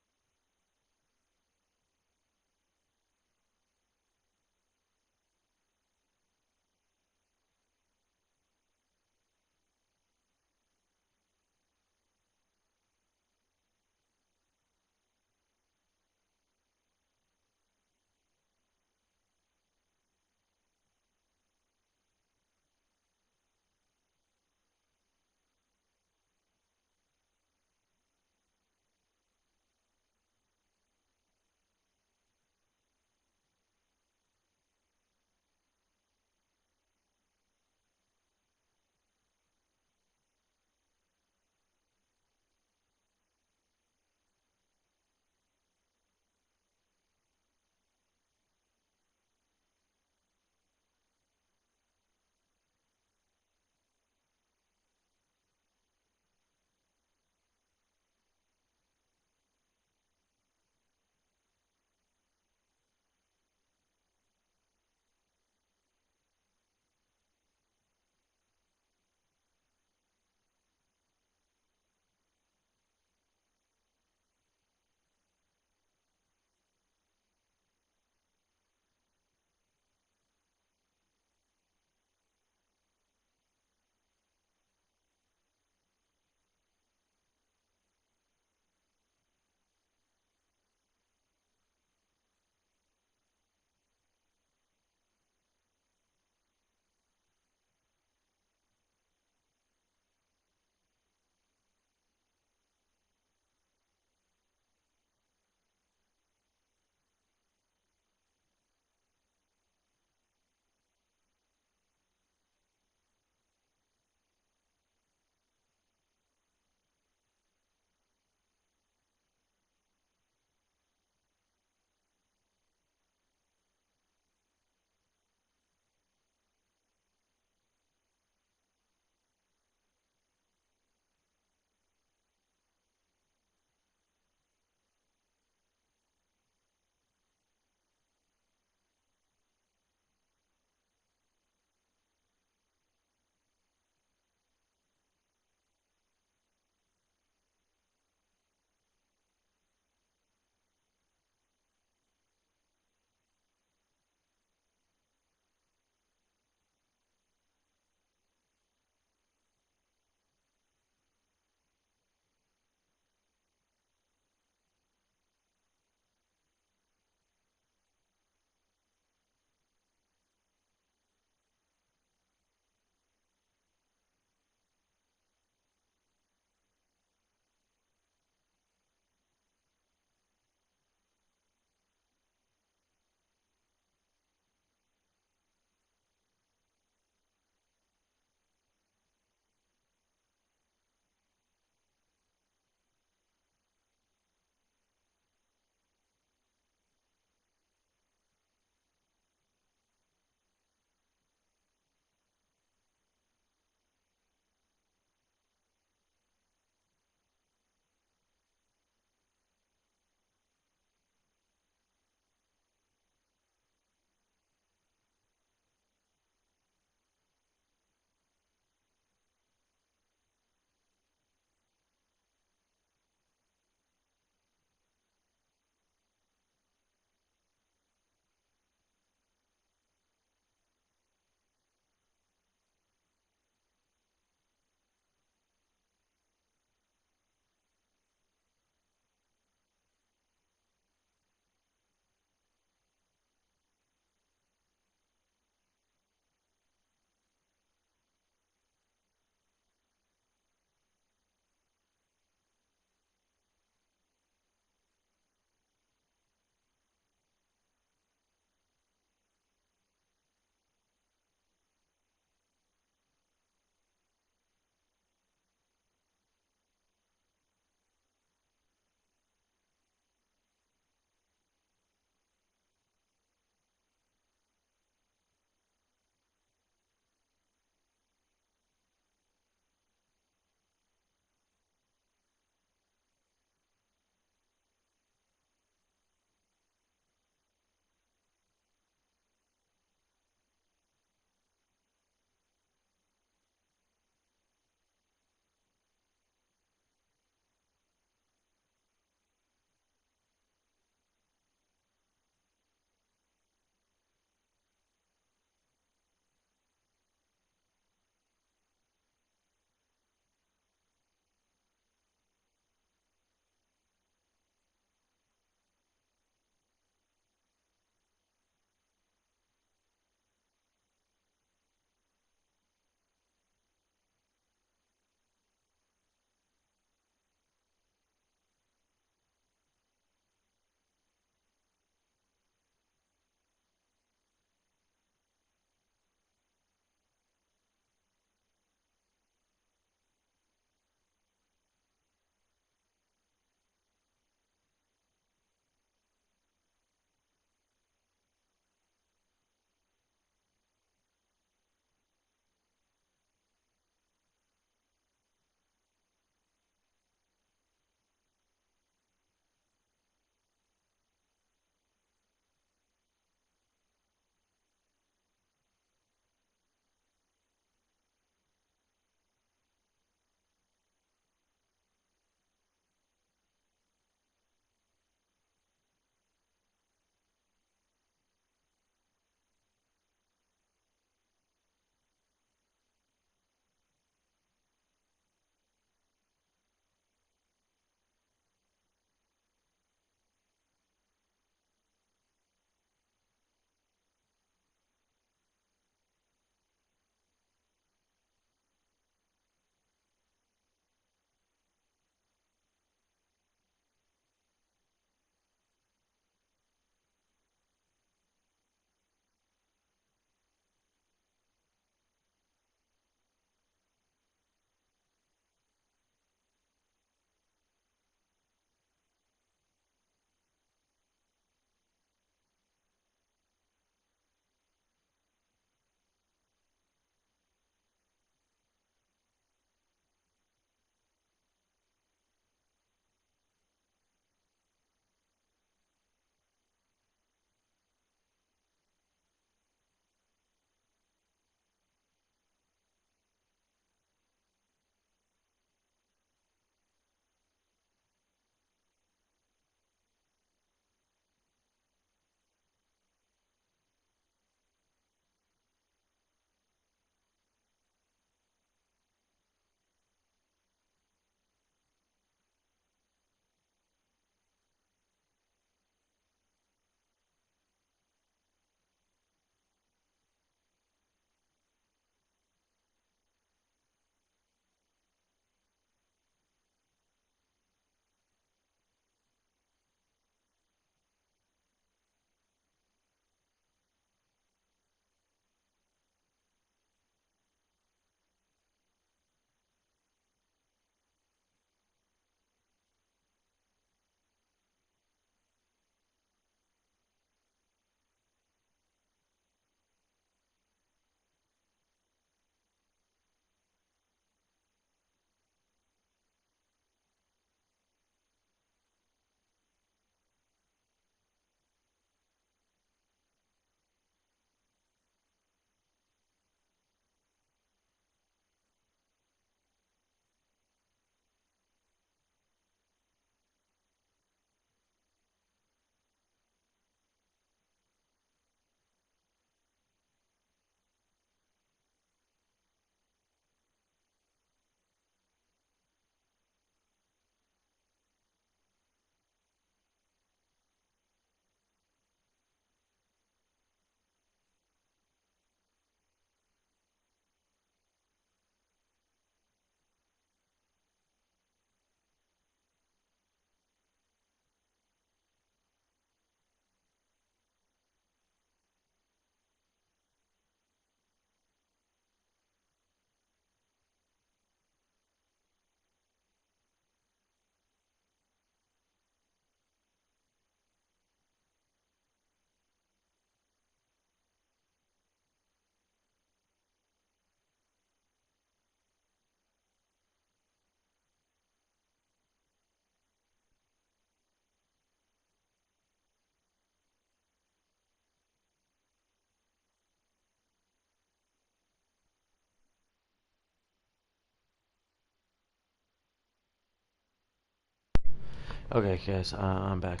Okay, guys, I'm back.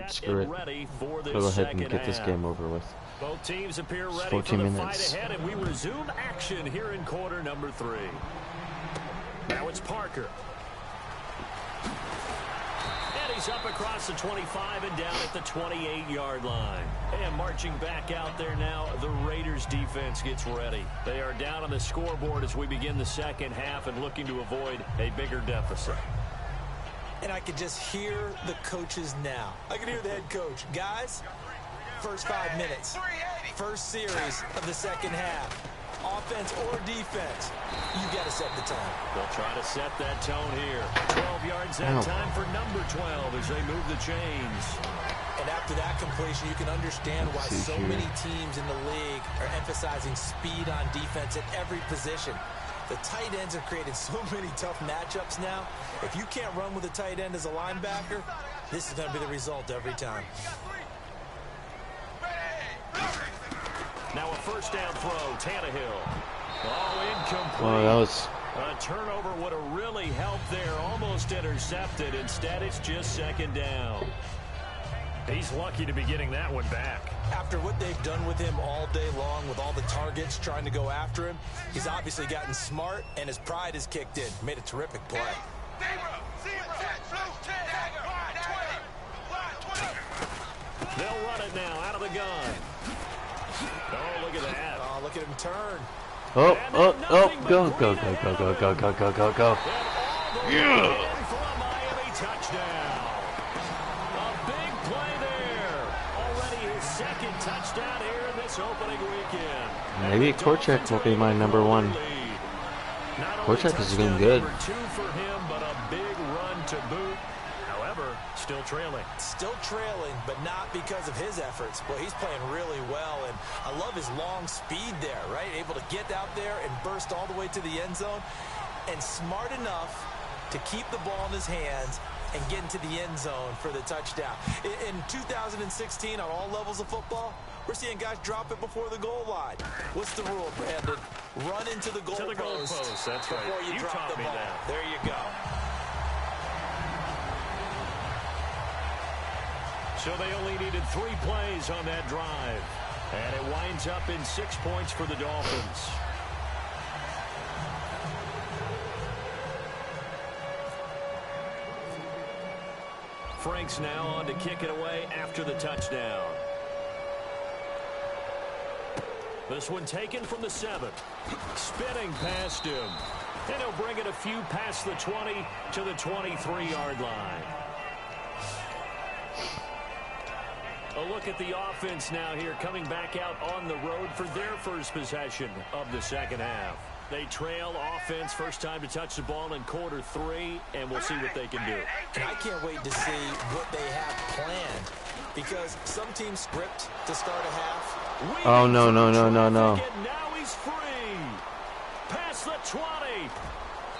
Screw it. Go ahead and get this game over with. Both teams appear It's ready 14 for the minutes. fight ahead, and we resume action here in quarter number 3. Now it's Parker. And he's up across the 25 and down at the 28-yard line. And marching back out there now, the Raiders defense gets ready. They are down on the scoreboard as we begin the second half and looking to avoid a bigger deficit. And I could just hear the coaches now. I can hear the head coach. Guys, first 5 minutes, first series of the second half, offense or defense, you got to set the tone. They'll try to set that tone here. 12 yards that time for number 12 as they move the chains. And after that completion, you can understand why so many teams in the league are emphasizing speed on defense at every position. The tight ends have created so many tough matchups now. If you can't run with a tight end as a linebacker, this is going to be the result every time. Now a first down throw, Tannehill. Oh, incomplete. Oh, that was... A turnover would have really helped there. Almost intercepted. Instead, it's just second down. He's lucky to be getting that one back. After what they've done with him all day long, with all the targets trying to go after him, he's obviously gotten smart, and his pride has kicked in. Made a terrific play. They'll run it now out of the gun. Oh, look at that. Oh, look at him turn. Oh, go. Yeah! For a Miami touchdown. A big play there. Already his second touchdown here in this opening weekend. Maybe Korchak will be my number 1. Korchak is doing good. Number 2 for him, but a big run to boot. However, still trailing. Still trailing, but not because of his efforts. Well, he's playing really well, and I love his long speed there, right? Able to get out there and burst all the way to the end zone, and smart enough to keep the ball in his hands and get into the end zone for the touchdown. In 2016, on all levels of football, we're seeing guys drop it before the goal line. What's the rule, Brandon? Run into the goal post. That's right. Before you drop the ball. That. There you go. So they only needed 3 plays on that drive. And it winds up in 6 points for the Dolphins. Frank's now on to kick it away after the touchdown. This one taken from the 7. Spinning past him. And he'll bring it a few past the 20 to the 23-yard line. A look at the offense now here, coming back out on the road for their first possession of the second half. They trail offense, first time to touch the ball in quarter 3, and we'll see what they can do. And I can't wait to see what they have planned, because some teams script to start a half. Oh, no. Now he's free. Past the 20.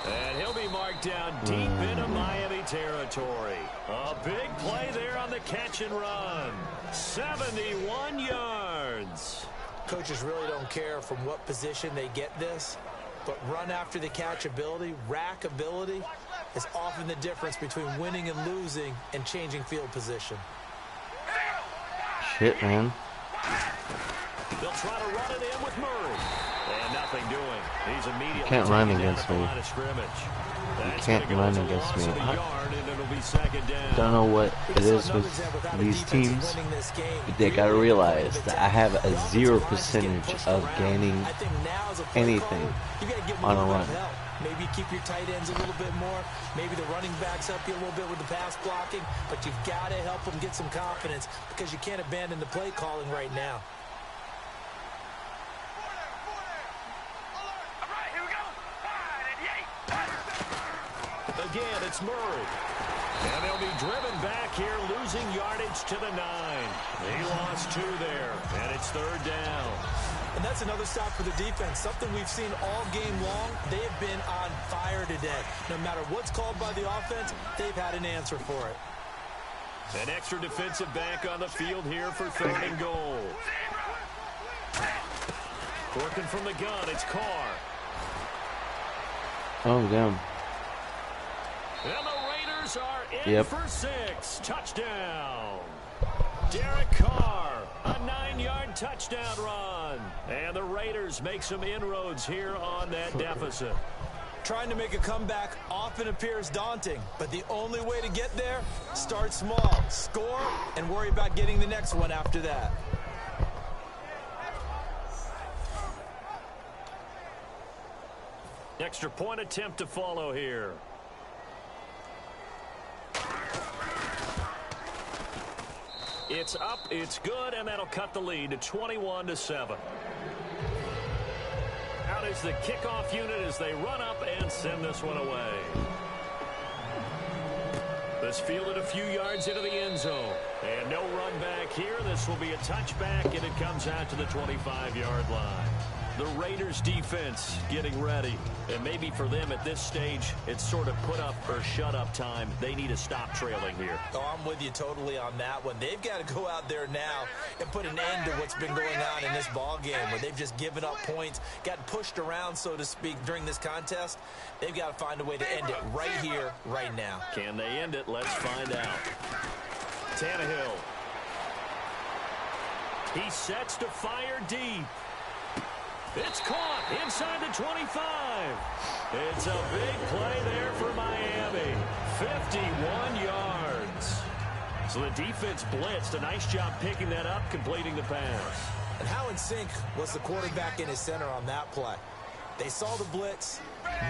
And he'll be marked down deep into Miami territory. A big play there on the catch and run. 71 yards. Coaches really don't care from what position they get this, but run after the catch ability, rack ability, is often the difference between winning and losing and changing field position. Shit, man. They'll try to run it in with Murray. And nothing doing. He's immediately You can't run taken down against at the me. line of scrimmage. You can't run against me. I I don't know what it is with these teams. They gotta realize that I have a 0% of gaining anything on a run. Maybe keep your tight ends a little bit more. Maybe the running backs help you a little bit with the pass blocking. But you've got to help them get some confidence, because you can't abandon the play calling right now. Again, it's Murray. And they'll be driven back here, losing yardage to the 9. He lost 2 there, and it's third down. And that's another stop for the defense. Something we've seen all game long. They have been on fire today. No matter what's called by the offense, they've had an answer for it. An extra defensive back on the field here for 3rd and goal. Working from the gun, it's Carr. Oh, damn. And the Raiders Raiders are in Yep. for 6. Touchdown. Derek Carr, a 9-yard touchdown run. And the Raiders make some inroads here on that deficit. Trying to make a comeback often appears daunting, but the only way to get there, start small, score, and worry about getting the next one after that. Extra point attempt to follow here. It's up, it's good, and that'll cut the lead to 21-7. Out is the kickoff unit as they run up and send this one away. This fielded a few yards into the end zone. And no run back here. This will be a touchback, and it comes out to the 25-yard line. The Raiders defense getting ready. And maybe for them at this stage, it's sort of put up or shut up time. They need to stop trailing here. Oh, I'm with you totally on that one. They've got to go out there now and put an end to what's been going on in this ball game where they've just given up points, got pushed around, so to speak, during this contest. They've got to find a way to end it right here, right now. Can they end it? Let's find out. Tannehill. He sets to fire deep. It's caught inside the 25. It's a big play there for Miami. 51 yards. So the defense blitzed. A nice job picking that up, completing the pass. And how in sync was the quarterback in his center on that play? They saw the blitz,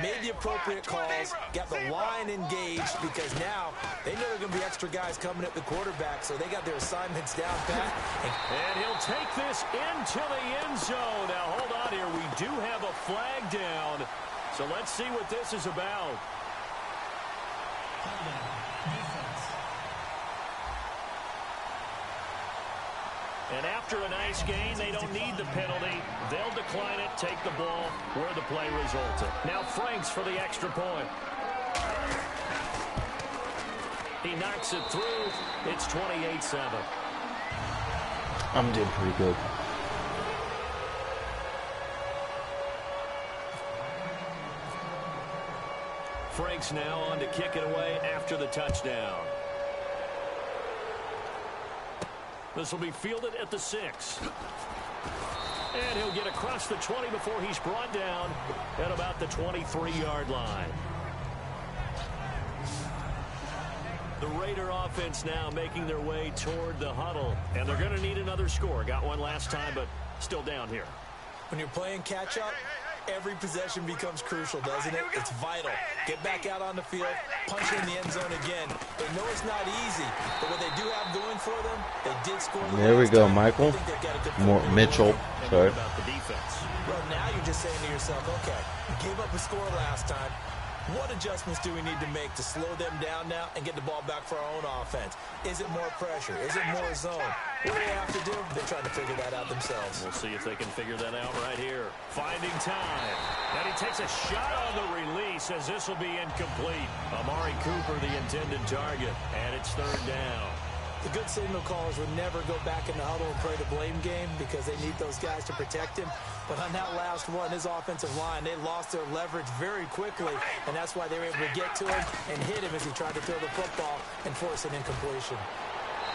made the appropriate calls, got the line engaged because now they know there are going to be extra guys coming at the quarterback, so they got their assignments down pat. And he'll take this into the end zone. Now, hold on here. We do have a flag down, so let's see what this is about. And after a nice gain, they don't need the penalty. They'll decline it, take the ball where the play resulted. Now Franks for the extra point. He knocks it through. It's 28-7. I'm doing pretty good. Franks now on to kick it away after the touchdown. This will be fielded at the 6. And he'll get across the 20 before he's brought down at about the 23-yard line. The Raider offense now making their way toward the huddle. And they're going to need another score. Got one last time, but still down here. When you're playing catch-up, every possession becomes crucial, doesn't it? It's vital. Get back out on the field, punch in the end zone again. They know it's not easy, but what they do have going for them, they did score. There we go, Michael. Mitchell. Sorry. About the defense. Well, now you're just saying to yourself, okay, we gave up a score last time. What adjustments do we need to make to slow them down now and get the ball back for our own offense? Is it more pressure? Is it more zone? What do they have to do? They're trying to figure that out themselves. We'll see if they can figure that out right here. Finding time. And he takes a shot on the release as this will be incomplete. Amari Cooper, the intended target. And it's third down. The good signal callers would never go back in the huddle and play the blame game because they need those guys to protect him. But on that last one, his offensive line, they lost their leverage very quickly, and that's why they were able to get to him and hit him as he tried to throw the football and force an incompletion.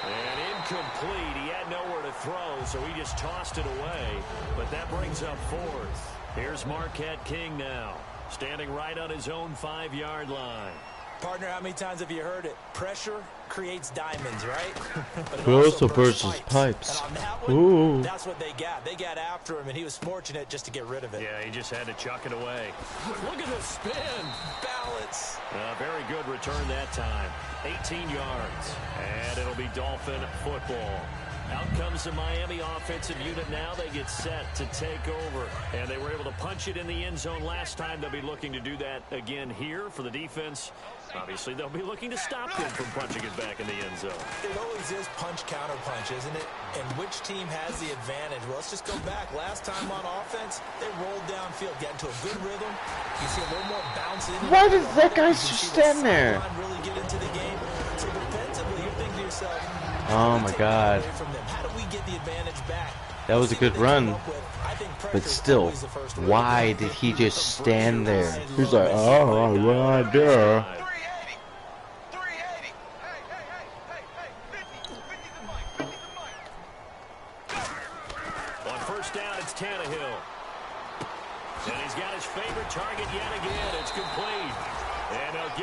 And incomplete. He had nowhere to throw, so he just tossed it away. But that brings up fourth. Here's Marquette King now, standing right on his own 5-yard line. Partner, how many times have you heard it? Pressure creates diamonds, right? But it also bursts pipes. And on that one, that's what they got. They got after him, and he was fortunate just to get rid of it. Yeah, he just had to chuck it away. Look at the spin. Balance. Very good return that time. 18 yards. And it'll be Dolphin football. Out comes the Miami offensive unit now. They get set to take over. And they were able to punch it in the end zone last time. They'll be looking to do that again here for the defense. Obviously, they'll be looking to stop them from punching it back in the end zone. It always is punch-counter-punch, isn't it? And which team has the advantage? Well, let's just go back. Last time on offense, they rolled downfield, got into a good rhythm. You see a little more bounce in. Why does that guy just stand there? Really get into the game. So defensively, you're thinking to yourself, oh my God. how do we get the advantage back? That was a good run. But still, why did he just stand there? He's like, oh, right there.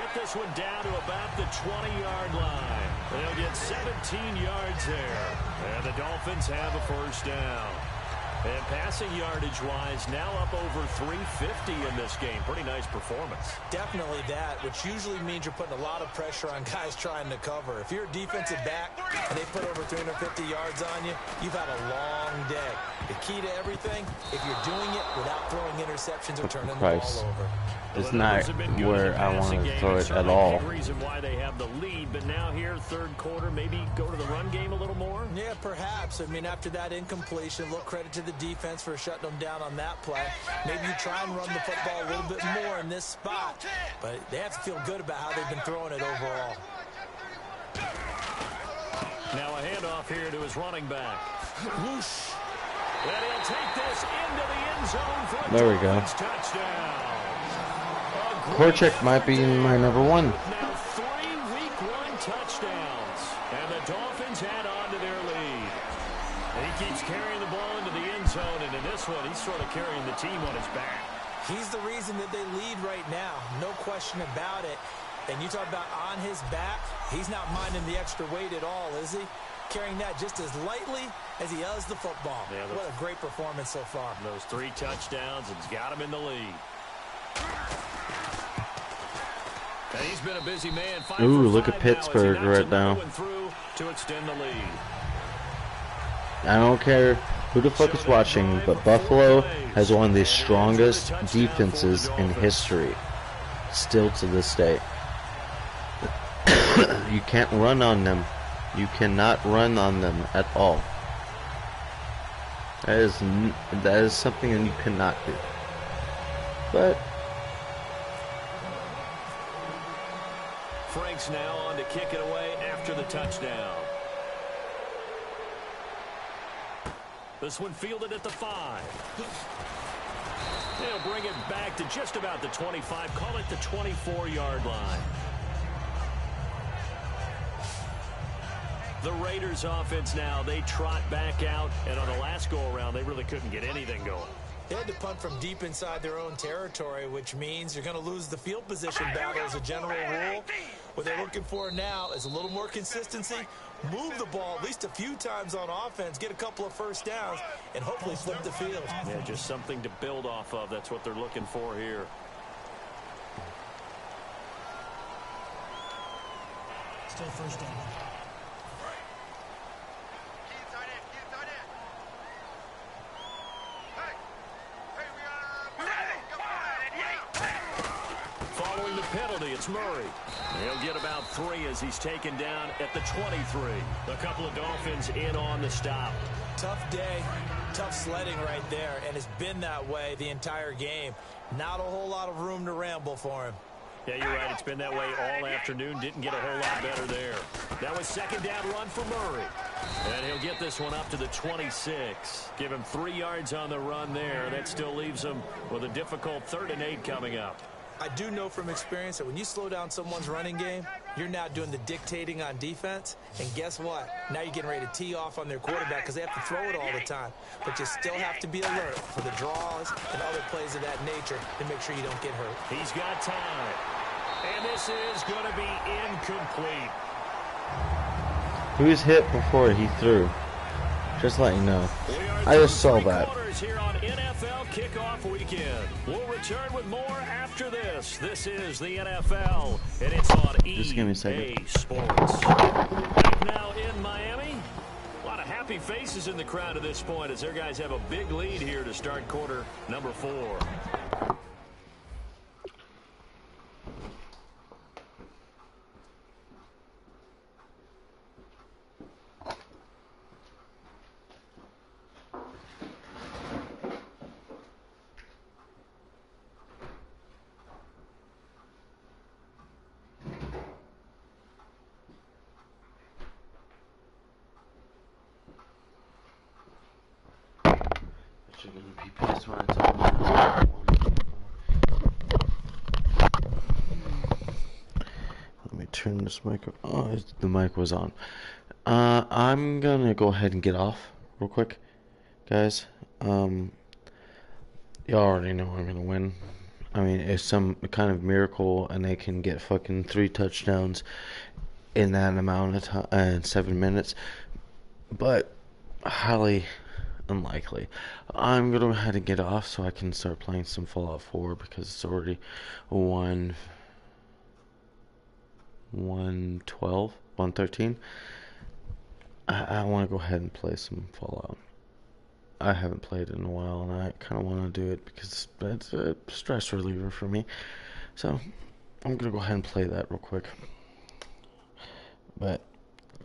get this one down to about the 20-yard line. They'll get 17 yards there. And the Dolphins have a first down. And passing yardage-wise, now up over 350 in this game. Pretty nice performance. Definitely that, which usually means you're putting a lot of pressure on guys trying to cover. If you're a defensive back and they put over 350 yards on you, you've had a long day. The key to everything, if you're doing it without throwing interceptions or turning the ball over. It's not where I want to throw it at all. Reason why they have the lead, but now here, third quarter, maybe go to the run game a little more? Yeah, perhaps. I mean, after that incompletion, a little credit to the defense for shutting them down on that play. Maybe you try and run the football a little bit more in this spot, but they have to feel good about how they've been throwing it overall. Now a handoff here to his running back. Whoosh. And he'll take this into the end zone for a there we go. Touchdown. Korchak might be my number one. Now 3 week 1 touchdowns, and the Dolphins add on to their lead. He keeps carrying the ball into the end zone, and in this one, he's sort of carrying the team on his back. He's the reason that they lead right now, no question about it. And you talk about on his back, he's not minding the extra weight at all, is he? Carrying that just as lightly as he does the football. Yeah, what a great performance so far. Those 3 touchdowns, and he's got him in the lead. And he's been a busy man. Ooh, look at Pittsburgh right now. To extend the lead. I don't care who the fuck is watching, but Buffalo has one of the strongest defenses in history. Still to this day. You can't run on them. You cannot run on them at all. That is something that you cannot do. But Frank's now on to kick it away after the touchdown. This one fielded at the 5. They'll bring it back to just about the 25. Call it the 24-yard line. The Raiders offense now, they trot back out, and on the last go-around, they really couldn't get anything going. They had to punt from deep inside their own territory, which means you're going to lose the field position battle as a general rule. What they're looking for now is a little more consistency, move the ball at least a few times on offense, get a couple of first downs, and hopefully flip the field. Yeah, just something to build off of. That's what they're looking for here. Still first down. Following the penalty, it's Murray. He'll get about 3 as he's taken down at the 23. A couple of Dolphins in on the stop. Tough day, tough sledding right there, and it's been that way the entire game. Not a whole lot of room to ramble for him. Yeah, you're right. It's been that way all afternoon. Didn't get a whole lot better there. That was second down run for Murray. And he'll get this one up to the 26. Give him 3 yards on the run there. That still leaves him with a difficult 3rd and 8 coming up. I do know from experience that when you slow down someone's running game, you're now doing the dictating on defense. And guess what? Now you're getting ready to tee off on their quarterback because they have to throw it all the time. But you still have to be alert for the draws and other plays of that nature to make sure you don't get hurt. He's got time. And this is going to be incomplete. he was hit before he threw. Just let you know. I just saw that. Here on NFL Kickoff Weekend. We'll return with more after this. This is the NFL, and it's on Just give me a second. EA Sports. Back now in Miami. A lot of happy faces in the crowd at this point as their guys have a big lead here to start quarter number 4. Let me turn this mic. Oh, the mic was on. I'm gonna go ahead and get off real quick, guys. You already know I'm gonna win. I mean, it's some kind of miracle and they can get fucking 3 touchdowns in that amount of time, in 7 minutes. But highly unlikely. I'm gonna have to get off so I can start playing some Fallout 4 because it's already 1:13. I want to go ahead and play some Fallout. I haven't played it in a while, and I kind of want to do it because it's a stress reliever for me. So I'm gonna go ahead and play that real quick. But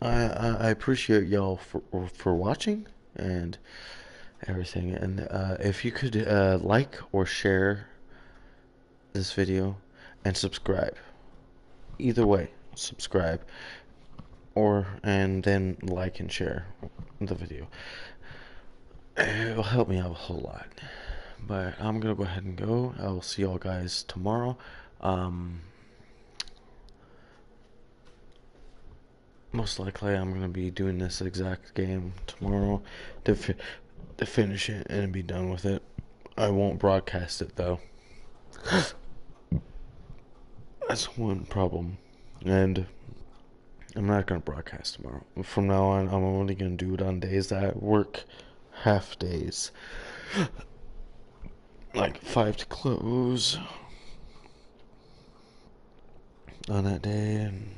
I appreciate y'all for watching and everything. And if you could like or share this video and subscribe. Either way, subscribe and then like and share the video. It will help me out a whole lot. But I'm gonna go ahead and go. I will see y'all guys tomorrow. Most likely I'm gonna be doing this exact game tomorrow to finish it and be done with it. I won't broadcast it though. That's one problem. And I'm not gonna broadcast tomorrow. From now on, I'm only gonna do it on days that I work half days. Like 5 to close on that day, and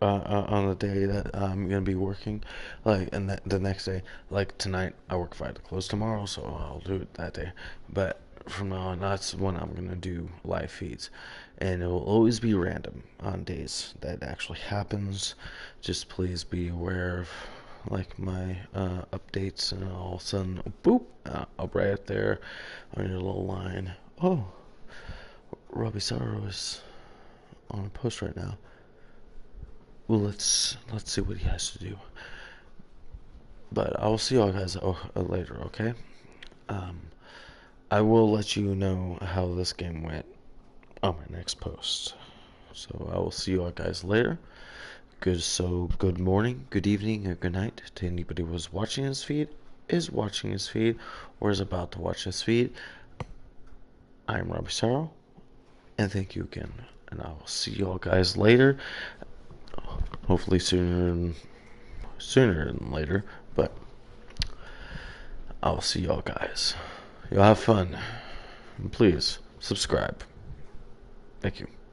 on the day that I'm gonna be working, like, and the next day, like tonight, I work 5 to close tomorrow, so I'll do it that day. But from now on, that's when I'm gonna do live feeds, and it will always be random on days that actually happens. Just please be aware of like my updates, and all of a sudden, boop, I'll be right there on your little line. Oh, ROBBIISORROW is on a post right now. Well, let's see what he has to do. But I will see y'all guys later, okay? I will let you know how this game went on my next post. So I will see you all guys later. Good morning, good evening, or good night to anybody who was watching this feed, is watching this feed, or is about to watch this feed. I am ROBBIISORROW, and thank you again. And I will see you all guys later. Hopefully sooner than later, but I'll see y'all guys. Y'all have fun. And please subscribe. Thank you.